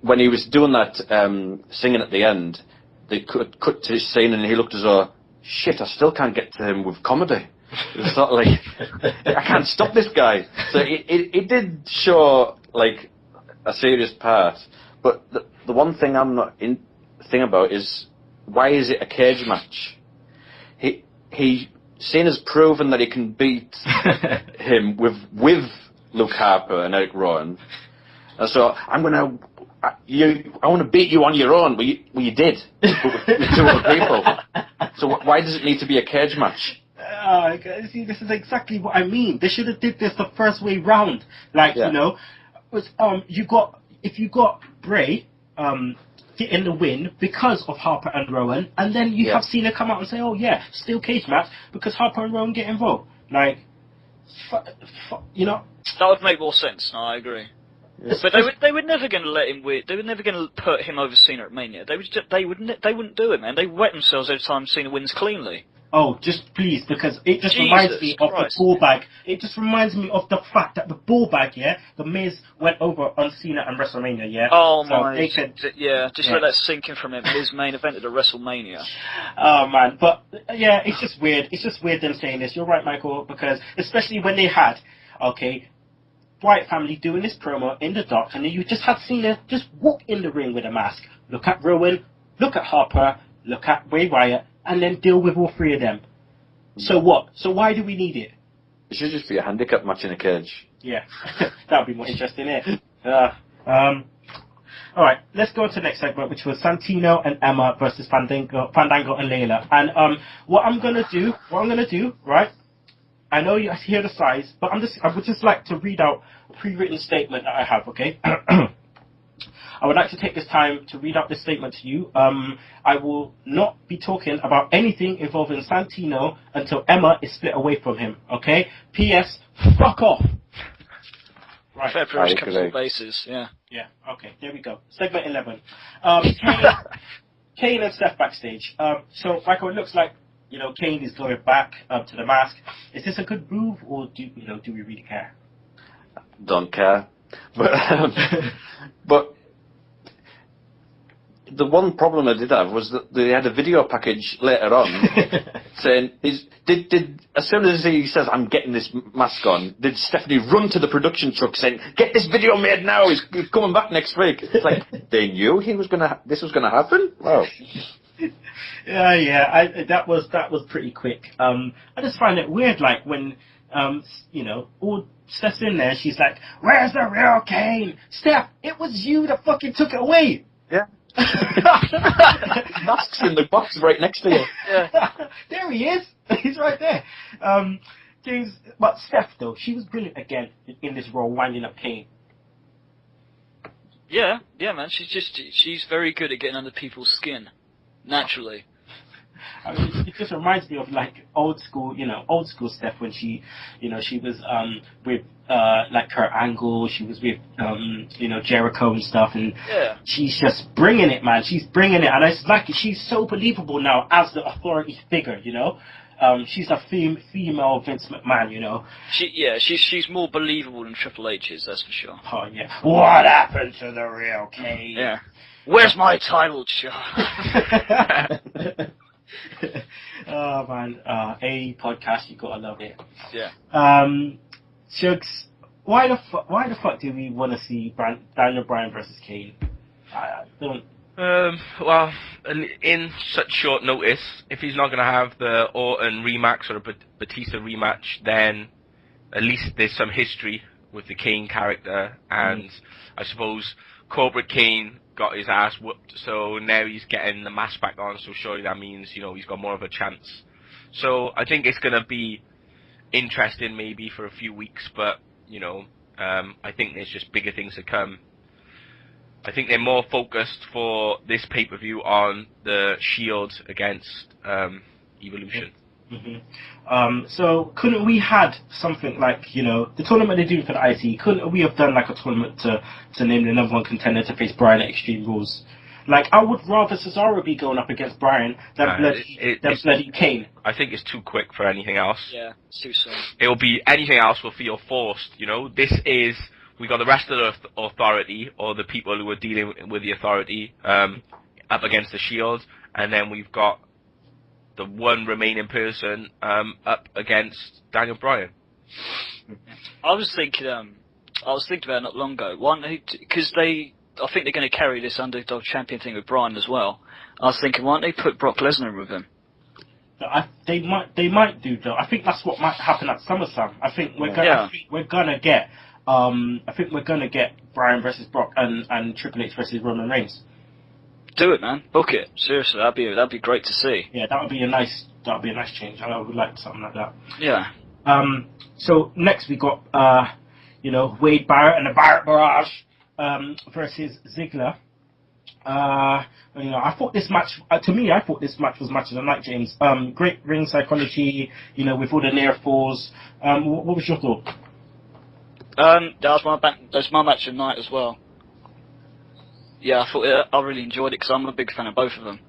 when he was doing that singing at the end, they cut to Cena and he looked as though, shit, I still can't get to him with comedy. It was sort of like, I can't stop this guy. So it did show, like, a serious part. But the one thing I'm not thing about is, why is it a cage match? Cena's proven that he can beat him with Luke Harper and Eric Rowan. And so I want to beat you on your own. Well, you did, but with two other people. So why does it need to be a cage match? See, this is exactly what I mean. They should have did this the first way round. Like, you know, if you got Bray getting the win because of Harper and Rowan, and then you have Cena come out and say, oh yeah, still cage match because Harper and Rowan get involved. Like, you know, that would make more sense. No, I agree. Yes. But they were never going to let him win. They were never going to put him over Cena at Mania. They wouldn't do it, man. They wet themselves every time Cena wins cleanly. Oh, just please, because it just reminds me of the ball bag. It just reminds me of the fact that the ball bag, the Miz went over on Cena and WrestleMania, Oh, so my. Let that sink in from him. Miz main evented at WrestleMania. Oh, man. But, yeah, it's just weird. It's just weird them saying this. You're right, Michael, because especially when they had, Wyatt family doing this promo in the dock, and then you just had Cena just walk in the ring with a mask. Look at Rowan, look at Harper, look at Bray Wyatt, and then deal with all three of them. So what? So why do we need it? It should just be a handicap match in a cage. Yeah, that would be more interesting, Alright, let's go on to the next segment, which was Santino and Emma versus Fandango and Layla. And what I'm gonna do, right? I know you hear the size, but I would just like to read out a pre-written statement that I have, okay? I would like to take this time to read out this statement to you. I will not be talking about anything involving Santino until Emma is split away from him, okay? P.S. Fuck off! Right. Fair price covers all bases, yeah. Yeah, okay, there we go. Segment 11. Kane and Steph backstage. So, Michael, it looks like, Kane is going back to the mask. Is this a good move, or do we really care? Don't care. But the one problem I did have was that they had a video package later on saying, did as soon as he says, I'm getting this mask on, did Stephanie run to the production truck saying, get this video made now, he's coming back next week? It's like, they knew this was gonna happen? Wow. That was pretty quick. I just find it weird, like, when, all Steph's in there, she's like, where's the real Kane? Steph, it was you that fucking took it away. Yeah. Mask's in the box right next to you. Yeah. There he is. He's right there. James, but Steph, though, she was brilliant again in this role, winding up Kane. Yeah, man. She's very good at getting under people's skin, naturally. I mean, it just reminds me of like old school Steph when she was with like Kurt Angle, she was with Jericho and stuff, and she's just bringing it, man. She's bringing it, and it's like she's so believable now as the authority figure, She's a female Vince McMahon, She's more believable than Triple H is, that's for sure. Oh yeah. What happened to the real Kane? Yeah. Where's my title shot? Oh man, a podcast, you gotta love it. Yeah. Shugs, why the fuck do we want to see Daniel Bryan versus Kane? I don't. Well, in such short notice, if he's not going to have the Orton rematch or a Batista rematch, then at least there's some history with the Kane character, and I suppose Cobra Kane got his ass whooped, so now he's getting the mask back on, so surely that means, he's got more of a chance. So I think it's going to be interesting maybe for a few weeks, but, I think there's just bigger things to come. I think they're more focused for this pay-per-view on the Shield against Evolution. So couldn't we had something like, the tournament they do for the IC, couldn't we have done like a tournament to name the number one contender to face Bryan at Extreme Rules? Like, I would rather Cesaro be going up against Bryan than bloody Kane. I think it's too quick for anything else. Yeah, it's too soon. It'll be anything else will feel forced, we got the rest of the authority, or the people who are dealing with the authority, up against the Shield, and then we've got the one remaining person up against Daniel Bryan. I was thinking about it not long ago. Because I think they're going to carry this underdog champion thing with Bryan as well. I was thinking, why don't they put Brock Lesnar with him? They might do though. I think that's what might happen at SummerSlam. I think we're gonna get Bryan versus Brock and Triple H versus Roman Reigns. Do it, man. Book it. Seriously, that'd be great to see. Yeah, that would be a nice change. I would like something like that. Yeah. So next we got Wade Barrett and the Barrett Barrage versus Ziggler. I thought this match, was match of the night, James. Great ring psychology, with all the near falls. What was your thought? That's my match of the night as well. Yeah, I really enjoyed it because I'm a big fan of both of them.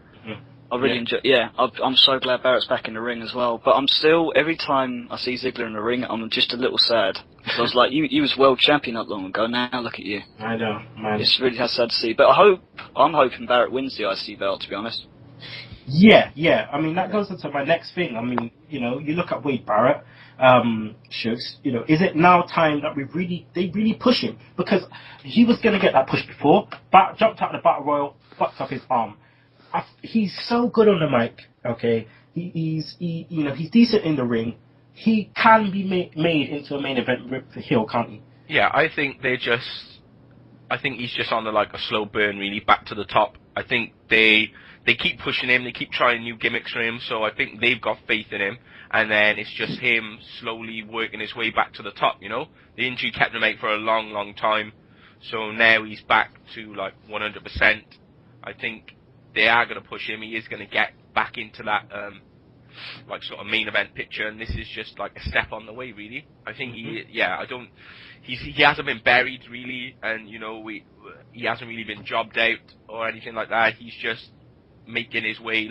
I really enjoy. Yeah, I'm so glad Barrett's back in the ring as well. But I'm still, every time I see Ziggler in the ring, I'm just a little sad. Because I was like, you was world champion not long ago. Now look at you. I know, man. It's really sad to see. But I'm hoping Barrett wins the IC belt. To be honest. Yeah. I mean, that goes into my next thing. I mean, you look at Wade Barrett, Shugs, is it now time that they really push him? Because he was going to get that push before, jumped out of the Battle Royal, fucked up his arm. He's so good on the mic, okay? He's decent in the ring. He can be made into a main event heel, can't he? Yeah, I think he's just on a slow burn, really, back to the top. I think they keep pushing him, they keep trying new gimmicks for him, so I think they've got faith in him, and then it's just him slowly working his way back to the top, The injury kept him out for a long, long time, so now he's back to, 100%. I think they are going to push him, he is going to get back into that, sort of main event picture, and this is just, a step on the way, really. I think he hasn't been buried, really, and, he hasn't really been jobbed out or anything like that. He's just making his way,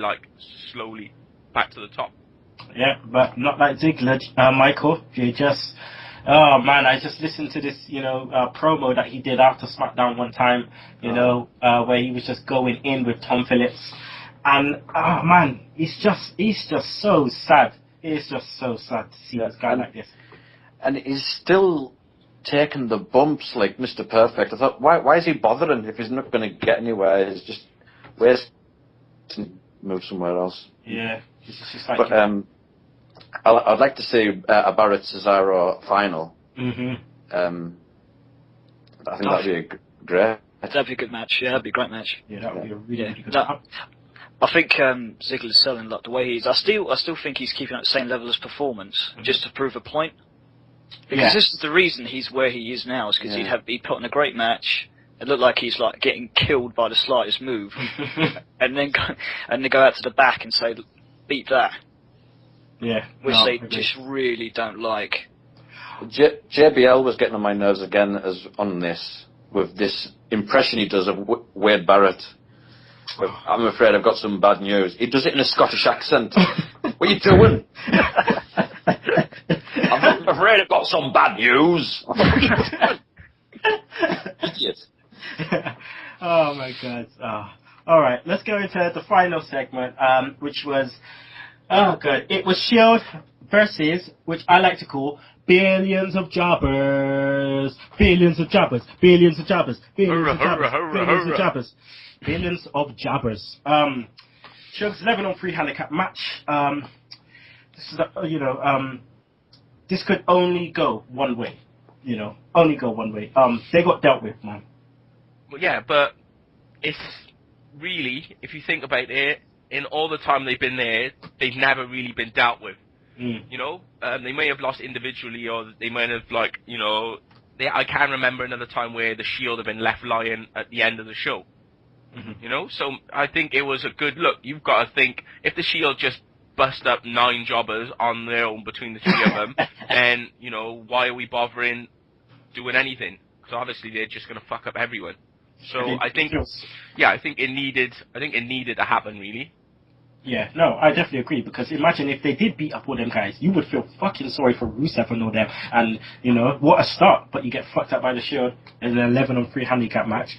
slowly back to the top. Yeah, but not like Ziggler, Michael. I just listened to this, promo that he did after SmackDown one time, where he was just going in with Tom Phillips. And, it's just so sad. It's just so sad to see this guy like this. And he's still taking the bumps like Mr. Perfect. I thought, why is he bothering if he's not going to get anywhere? He's just, where's to move somewhere else? Yeah, it's just like. But I'd like to see a Barrett Cesaro final. I think that'd be great. That'd be a good match. Yeah, that'd be a great match. Yeah, that would be a really good match. I think Ziggler's selling the way he is. I still think he's keeping up the same level of performance just to prove a point. Because this is the reason he's where he is now. Is because he'd put on a great match. It looked like he's getting killed by the slightest move, and then go out to the back and say, "Beat that." Yeah, which they just really don't like. JBL was getting on my nerves again on this with this impression he does of Wade Barrett. I'm afraid I've got some bad news. He does it in a Scottish accent. What are you doing? I'm afraid I've got some bad news. Idiot. Oh my God. All right, let's go into the final segment, which was, it was Shield versus, which I like to call, billions of jobbers, billions of jobbers, billions of jobbers, billions of jobbers, billions of jobbers, billions of jobbers. Shield's 11-on-3 handicap match. This is, this could only go one way. Only go one way. They got dealt with, man. Well, yeah, but it's really, if you think about it, in all the time they've been there, they've never really been dealt with. They may have lost individually, or they might have, I can't remember another time where the Shield have been left lying at the end of the show. So I think it was a good look. You've got to think, if the Shield just bust up 9 jobbers on their own between the 3 of them, and you know, why are we bothering doing anything? Because obviously they're just going to fuck up everyone. So I think it needed to happen, really. Yeah, no, I definitely agree, because imagine if they did beat up all them guys, you would feel fucking sorry for Rusev and all them, and, you know, what a start, but you get fucked up by the Shield in an 11-on-3 handicap match.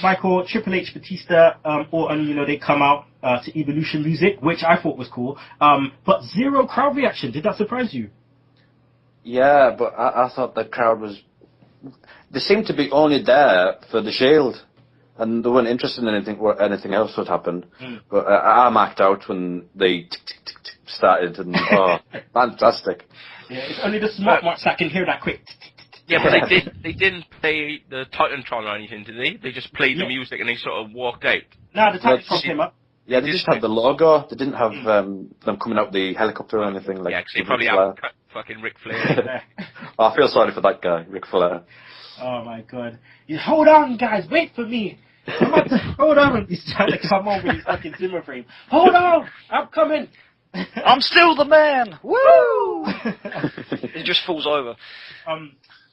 Michael, Triple H, Batista, Orton, you know, they come out to Evolution music, which I thought was cool, but 0 crowd reaction. Did that surprise you? Yeah, but I thought the crowd was... They seemed to be only there for the Shield. And they weren't interested in anything else would happen. But I marked out when they tick started, and fantastic. Yeah, it's only the smart marks that can hear that quick. Yeah, but they didn't play the Titantron or anything, did they? They just played the music and they sort of walked out. No, the Titantron came up. Yeah, they just had the logo. They didn't have them coming out the helicopter or anything like. Yeah, because they probably have fucking Ric Flair. I feel sorry for that guy, Ric Flair. Oh my god! Hold on, guys, wait for me. Hold on! He's trying to come on with his fucking Zimmer frame. Hold on! I'm coming! I'm still the man! Woo! It just falls over.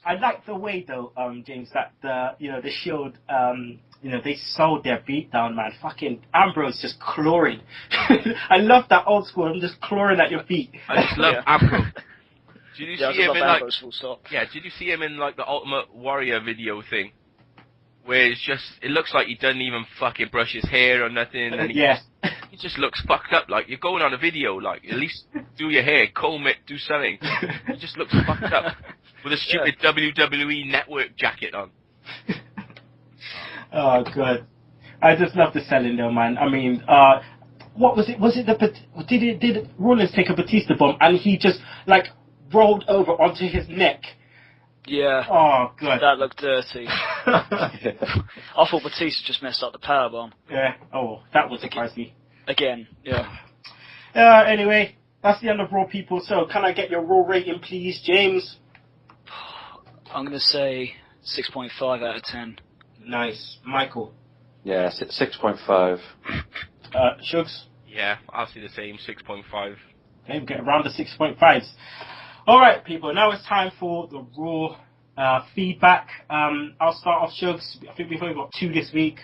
I like the way though, James, that the Shield, they sold their beatdown, man. Fucking Ambrose just clawing. I love that old school. I'm just clawing at your feet. I just love Ambrose. Did you see him in Ambrose, full stop. Yeah, did you see him in like the Ultimate Warrior video thing? Where it looks like he doesn't even fucking brush his hair or nothing, and he just looks fucked up. Like, you're going on a video, like, at least do your hair, comb it, do something. He just looks fucked up with a stupid WWE Network jacket on. Oh god, I just love the selling though, man. I mean, what was it? Was it did Rollins take a Batista bomb and he just like rolled over onto his neck? Yeah. Oh, good. That looked dirty. I thought Batista just messed up the powerbomb. Yeah. Oh, that would surprise me. Again, yeah. Anyway, that's the end of Raw, people. So, can I get your Raw rating, please, James? I'm going to say 6.5 out of 10. Nice. Michael? Yeah, 6.5. Shugs? Yeah, I'll see the same, 6.5. Okay, we get around the 6.5s. Alright, people, now it's time for the Raw feedback. I'll start off, Shugs. I think we've only got 2 this week.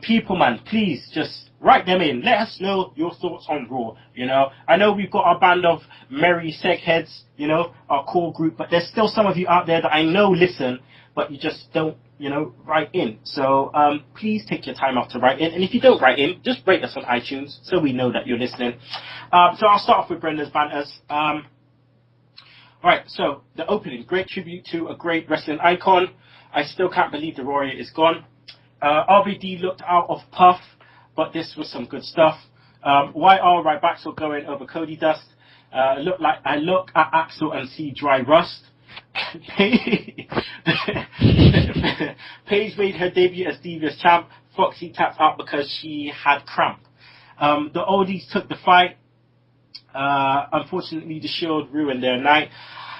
People, man, please just write them in. Let us know your thoughts on Raw, you know. I know we've got our band of merry segheads, you know, our core group, but there's still some of you out there that I know listen, but you just don't, you know, write in. So, please take your time out to write in. And if you don't write in, just rate us on iTunes so we know that you're listening. So I'll start off with Brenda's banters. Right, so the opening, great tribute to a great wrestling icon. I still can't believe the Warrior is gone. RVD looked out of puff, but this was some good stuff. YR Rybaxel going over CodyDust. I look at Axel and see dry rust. Paige made her debut as Divas champ. Foxy tapped out because she had cramp. The oldies took the fight. Unfortunately, the Shield ruined their night.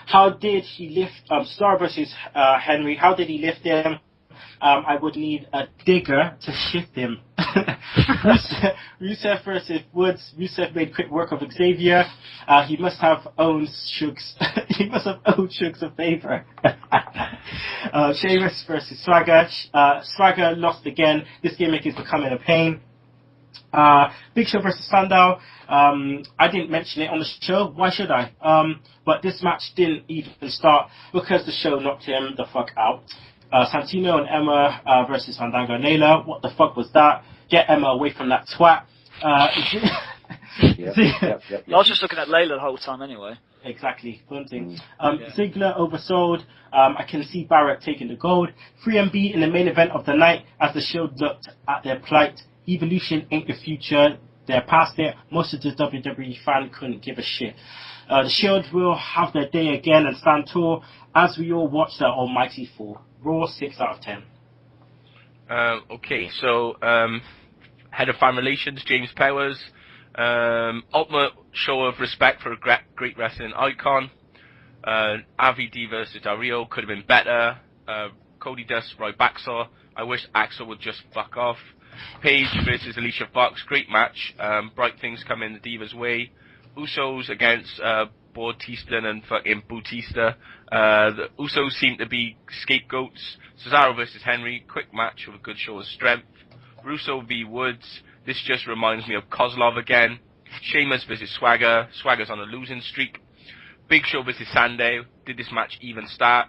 How did he lift Star versus Henry? How did he lift them? I would need a digger to shift him. Rusev versus Woods. Rusev made quick work of Xavier. He must have owned Shugs. He must have owed Shugs a favor. Sheamus versus Swagger. Swagger lost again. This gimmick is becoming a pain. Big Show versus Fandango. I didn't mention it on the show. Why should I? But this match didn't even start because the show knocked him the fuck out. Santino and Emma versus Fandango and Layla. What the fuck was that? Get Emma away from that twat. I was just looking at Layla the whole time anyway. Exactly, bunting. Ziggler oversold. I can see Barrett taking the gold. 3MB in the main event of the night as the Shield looked at their plight. Evolution ain't the future. They're past it. Most of the WWE fan couldn't give a shit. The Shield will have their day again and stand tall as we all watch the almighty fall. Raw 6 out of 10. Okay, so head of fan relations, James Powers. Ultimate show of respect for a great wrestling icon. RVD versus Dario could have been better. CodyDust, Rybaxel. I wish Axel would just fuck off. Paige versus Alicia Fox, great match. Bright things coming the Divas' way. Usos against Batista and fucking Batista. The Usos seem to be scapegoats. Cesaro versus Henry, quick match with a good show of strength. Russo v Woods, this just reminds me of Kozlov again. Sheamus versus Swagger, Swagger's on a losing streak. Big Show versus Sanday, did this match even start?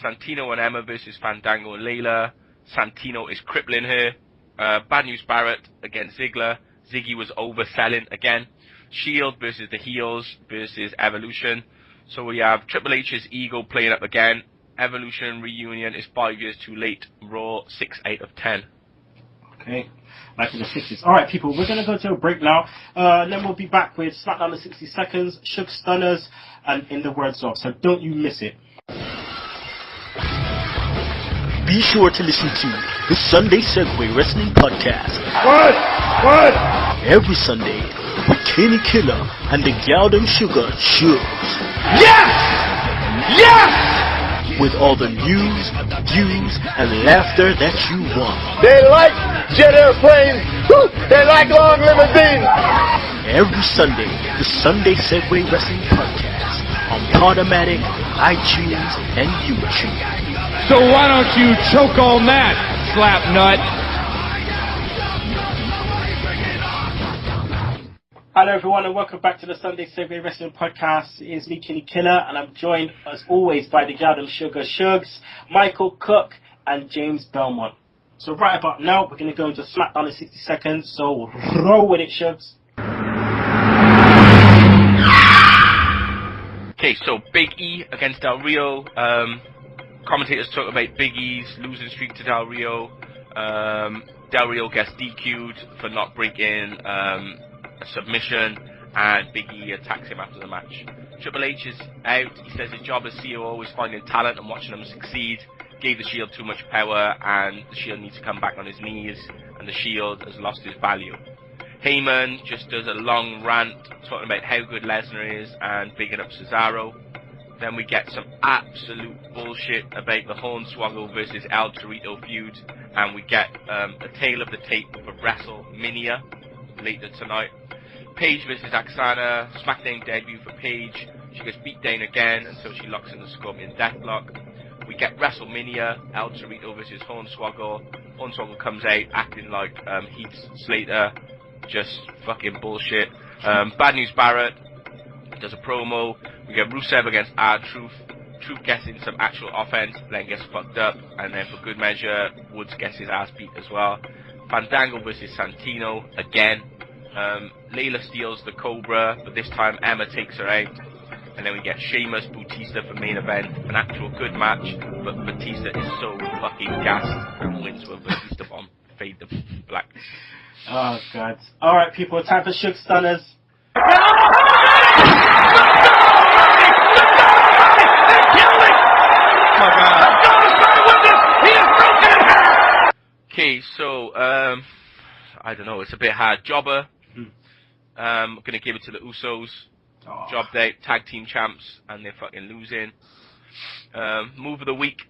Santino and Emma versus Fandango and Layla. Santino is crippling her. Bad News Barrett against Ziggler. Ziggy was overselling again. Shield versus the Heels versus Evolution. So we have Triple H's ego playing up again. Evolution reunion is 5 years too late. Raw 6 out of 10. Okay, back in the 60s. Alright, people, we're going to go to a break now. Then we'll be back with Smackdown in 60 seconds, Sugs Stunners, and In the Words Of. So don't you miss it. Be sure to listen to the Sunday Segue Wrestling Podcast. What? Every Sunday with Kinny Killa and the Galdem Sugar Sugs. Yes! Yes! With all the news, views, and laughter that you want. They like jet airplanes. They like long limousines. Every Sunday, the Sunday Segue Wrestling Podcast on Podomatic, iTunes, and YouTube. So why don't you choke on that, slap nut? Hello everyone and welcome back to the Sunday Segue Wrestling Podcast. It is me, Kinny Killa, and I'm joined as always by the Galdem Sugar Sugs, Michael Cook, and James Belmont. So right about now, we're going to go into Smackdown in 60 seconds, so roll with it, Sugs. Okay, so Big E against Del Rio. Commentators talk about Big E's losing streak to Del Rio. Del Rio gets DQ'd for not breaking a submission, and Big E attacks him after the match. Triple H is out. He says his job as COO is finding talent and watching them succeed. Gave the Shield too much power, and the Shield needs to come back on his knees, and the Shield has lost its value. Heyman just does a long rant talking about how good Lesnar is and bigging up Cesaro. Then we get some absolute bullshit about the Hornswoggle versus El Torito feud, and we get a tale of the tape for WrestleMania later tonight. Paige versus Oksana, SmackDown debut for Paige. She gets beat down again until she locks in the Scorpion Deathlock. We get WrestleMania, El Torito versus Hornswoggle. Hornswoggle comes out acting like Heath Slater, just fucking bullshit. Bad News Barrett does a promo. We get Rusev against R-Truth. Truth gets in some actual offense, then gets fucked up, and then for good measure, Woods gets his ass beat as well. Fandango versus Santino again. Layla steals the Cobra, but this time Emma takes her out. And then we get Sheamus, Batista for main event. An actual good match, but Batista is so fucking gassed and wins with Batista bomb. Fade the black. Oh, God. Alright, people, time for Sugs Stunners. Okay, so, I don't know, it's a bit hard. Jobber. I'm going to give it to the Usos. Job day, tag team champs, and they're fucking losing. Move of the week,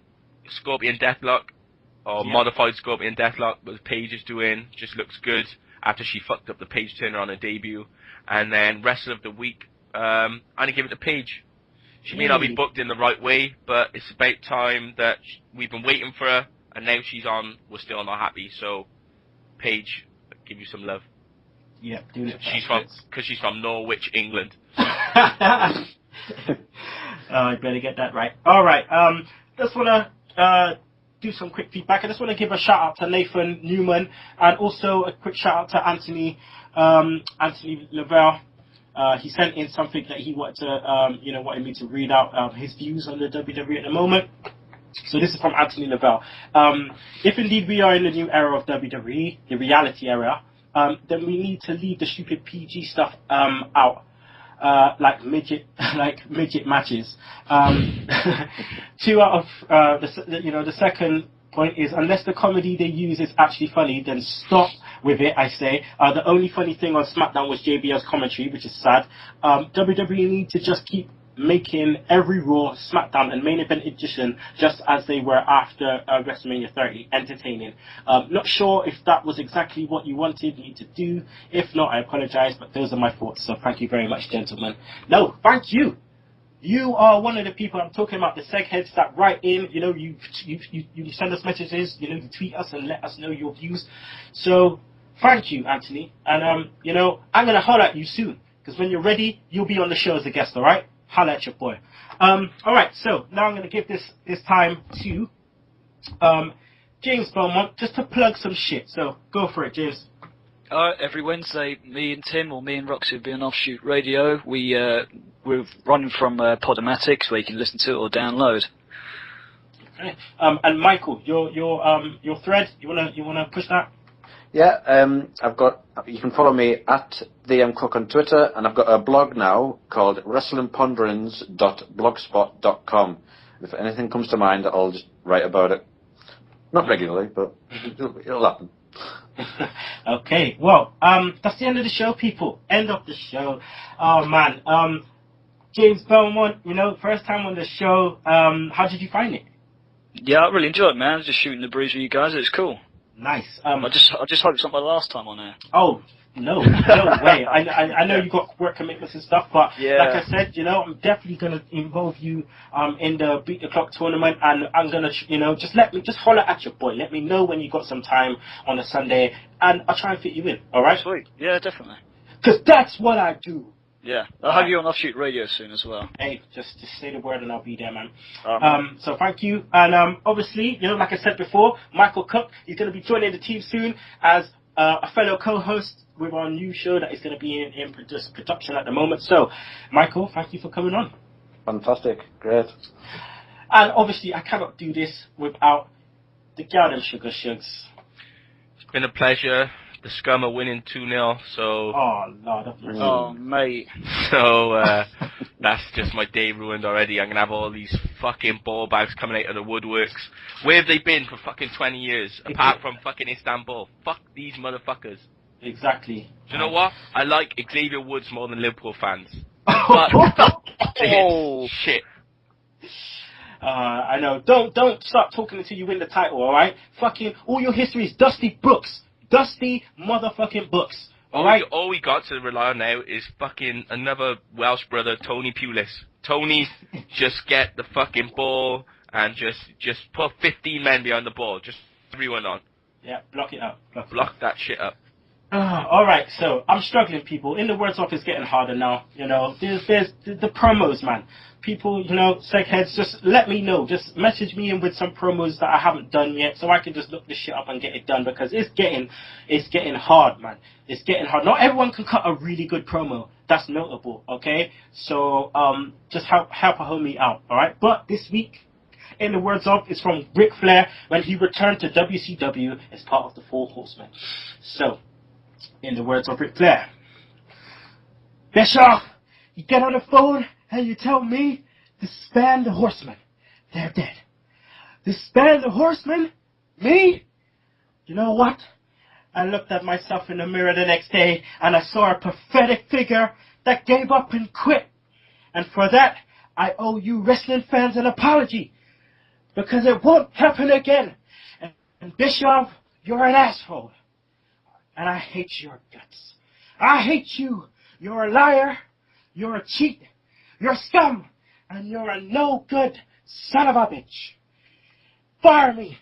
Scorpion Deathlock, or modified Scorpion Deathlock, what Paige is doing, just looks good after she fucked up the Paige turner on her debut. And then Wrestler of the week, I'm going to give it to Paige. She may not be booked in the right way, but it's about time that we've been waiting for her, and now she's on, we're still not happy. So, Paige, give you some love. Yeah, do it. Because she's from Norwich, England. I better get that right. Alright, just want to do some quick feedback. I just want to give a shout out to Nathan Newman, and also a quick shout out to Anthony Lavelle. He sent in something that he wanted to, wanted me to read out his views on the WWE at the moment. So this is from Anthony Lavelle. If indeed we are in the new era of WWE, the reality era, then we need to leave the stupid PG stuff out, like midget matches. 2 out of the second point is, unless the comedy they use is actually funny, then stop with it. I say the only funny thing on SmackDown was JBL's commentary, which is sad. WWE need to just keep making every Raw, SmackDown, and main event edition just as they were after WrestleMania 30, entertaining. Not sure if that was exactly what you wanted me to do. If not, I apologize, but those are my thoughts. So thank you very much, gentlemen. No, thank you. You are one of the people I'm talking about, the seg heads that write in, you know, you send us messages, you know, you tweet us and let us know your views. So, thank you, Anthony. And, you know, I'm going to holler at you soon, because when you're ready, you'll be on the show as a guest, alright? Holler at your boy. Alright, so, now I'm going to give this time to, James Belmont, just to plug some shit. So, go for it, James. Every Wednesday, me and Tim, or me and Roxy, will be on Offshoot Radio. We're running from Podomatic, where you can listen to it or download. Okay. And Michael, your thread, you wanna push that? Yeah, you can follow me at TheMCook on Twitter, and I've got a blog now called WrestlingPonderings.blogspot.com. If anything comes to mind, I'll just write about it. Not regularly, but it'll happen. Okay, well, that's the end of the show, people. End of the show. Oh, man. James Belmont, you know, first time on the show. How did you find it? Yeah, I really enjoyed it, man. Just shooting the breeze with you guys. It's cool. Nice. I just hope it's not my last time on air. Oh, no way. I know you got work commitments and stuff, but yeah. Like I said, you know, I'm definitely gonna involve you in the Beat the Clock tournament, and I'm gonna, you know, just holler at your boy. Let me know when you got some time on a Sunday, and I'll try and fit you in. All right? Sweet. Yeah, definitely. Because that's what I do. Yeah, I'll have you on Offshoot Radio soon as well. Hey, just say the word and I'll be there, man. Man. So thank you, and obviously, you know, like I said before, Michael Cook, he's gonna be joining the team soon as a fellow co-host with our new show that is going to be in production at the moment. So, Michael, thank you for coming on. Fantastic. Great. And obviously, I cannot do this without the goddamn Sugar Shugs. It's been a pleasure. The Scum are winning 2-0, so... Oh, Lord of mercy. Oh, mate. So, that's just my day ruined already. I'm going to have all these fucking ball bags coming out of the woodworks. Where have they been for fucking 20 years, apart from fucking Istanbul? Fuck these motherfuckers. Exactly. Do you know what? I like Xavier Woods more than Liverpool fans. But shit. I know. Don't start talking until you win the title, alright? Fucking, all your history is Dusty Brooks. Dusty motherfucking Brooks. Alright? All we got to rely on now is fucking another Welsh brother, Tony Pulis. Tony, just get the fucking ball and just put 15 men behind the ball. Just everyone on. Yeah, block it up. Block that shit up. Alright, so I'm struggling, people. In the words of, it's getting harder now. You know, there's the promos, man. People, you know, segheads, just let me know. Just message me in with some promos that I haven't done yet, so I can just look this shit up and get it done, because it's getting hard, man. It's getting hard. Not everyone can cut a really good promo. That's notable, okay? So just help a homie out, alright? But this week, in the words of, it's from Ric Flair when he returned to WCW as part of the Four Horsemen. So, in the words of Ric Flair, Bischoff, you get on the phone and you tell me, disband the Horsemen. They're dead. Disband the Horsemen? Me? You know what? I looked at myself in the mirror the next day and I saw a pathetic figure that gave up and quit. And for that, I owe you wrestling fans an apology. Because it won't happen again. And Bischoff, you're an asshole. And I hate your guts. I hate you. You're a liar. You're a cheat. You're scum. And you're a no-good son of a bitch. Fire me.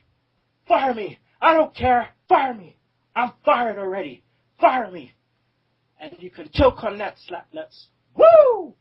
Fire me. I don't care. Fire me. I'm fired already. Fire me. And you can choke on that slap nuts. Woo!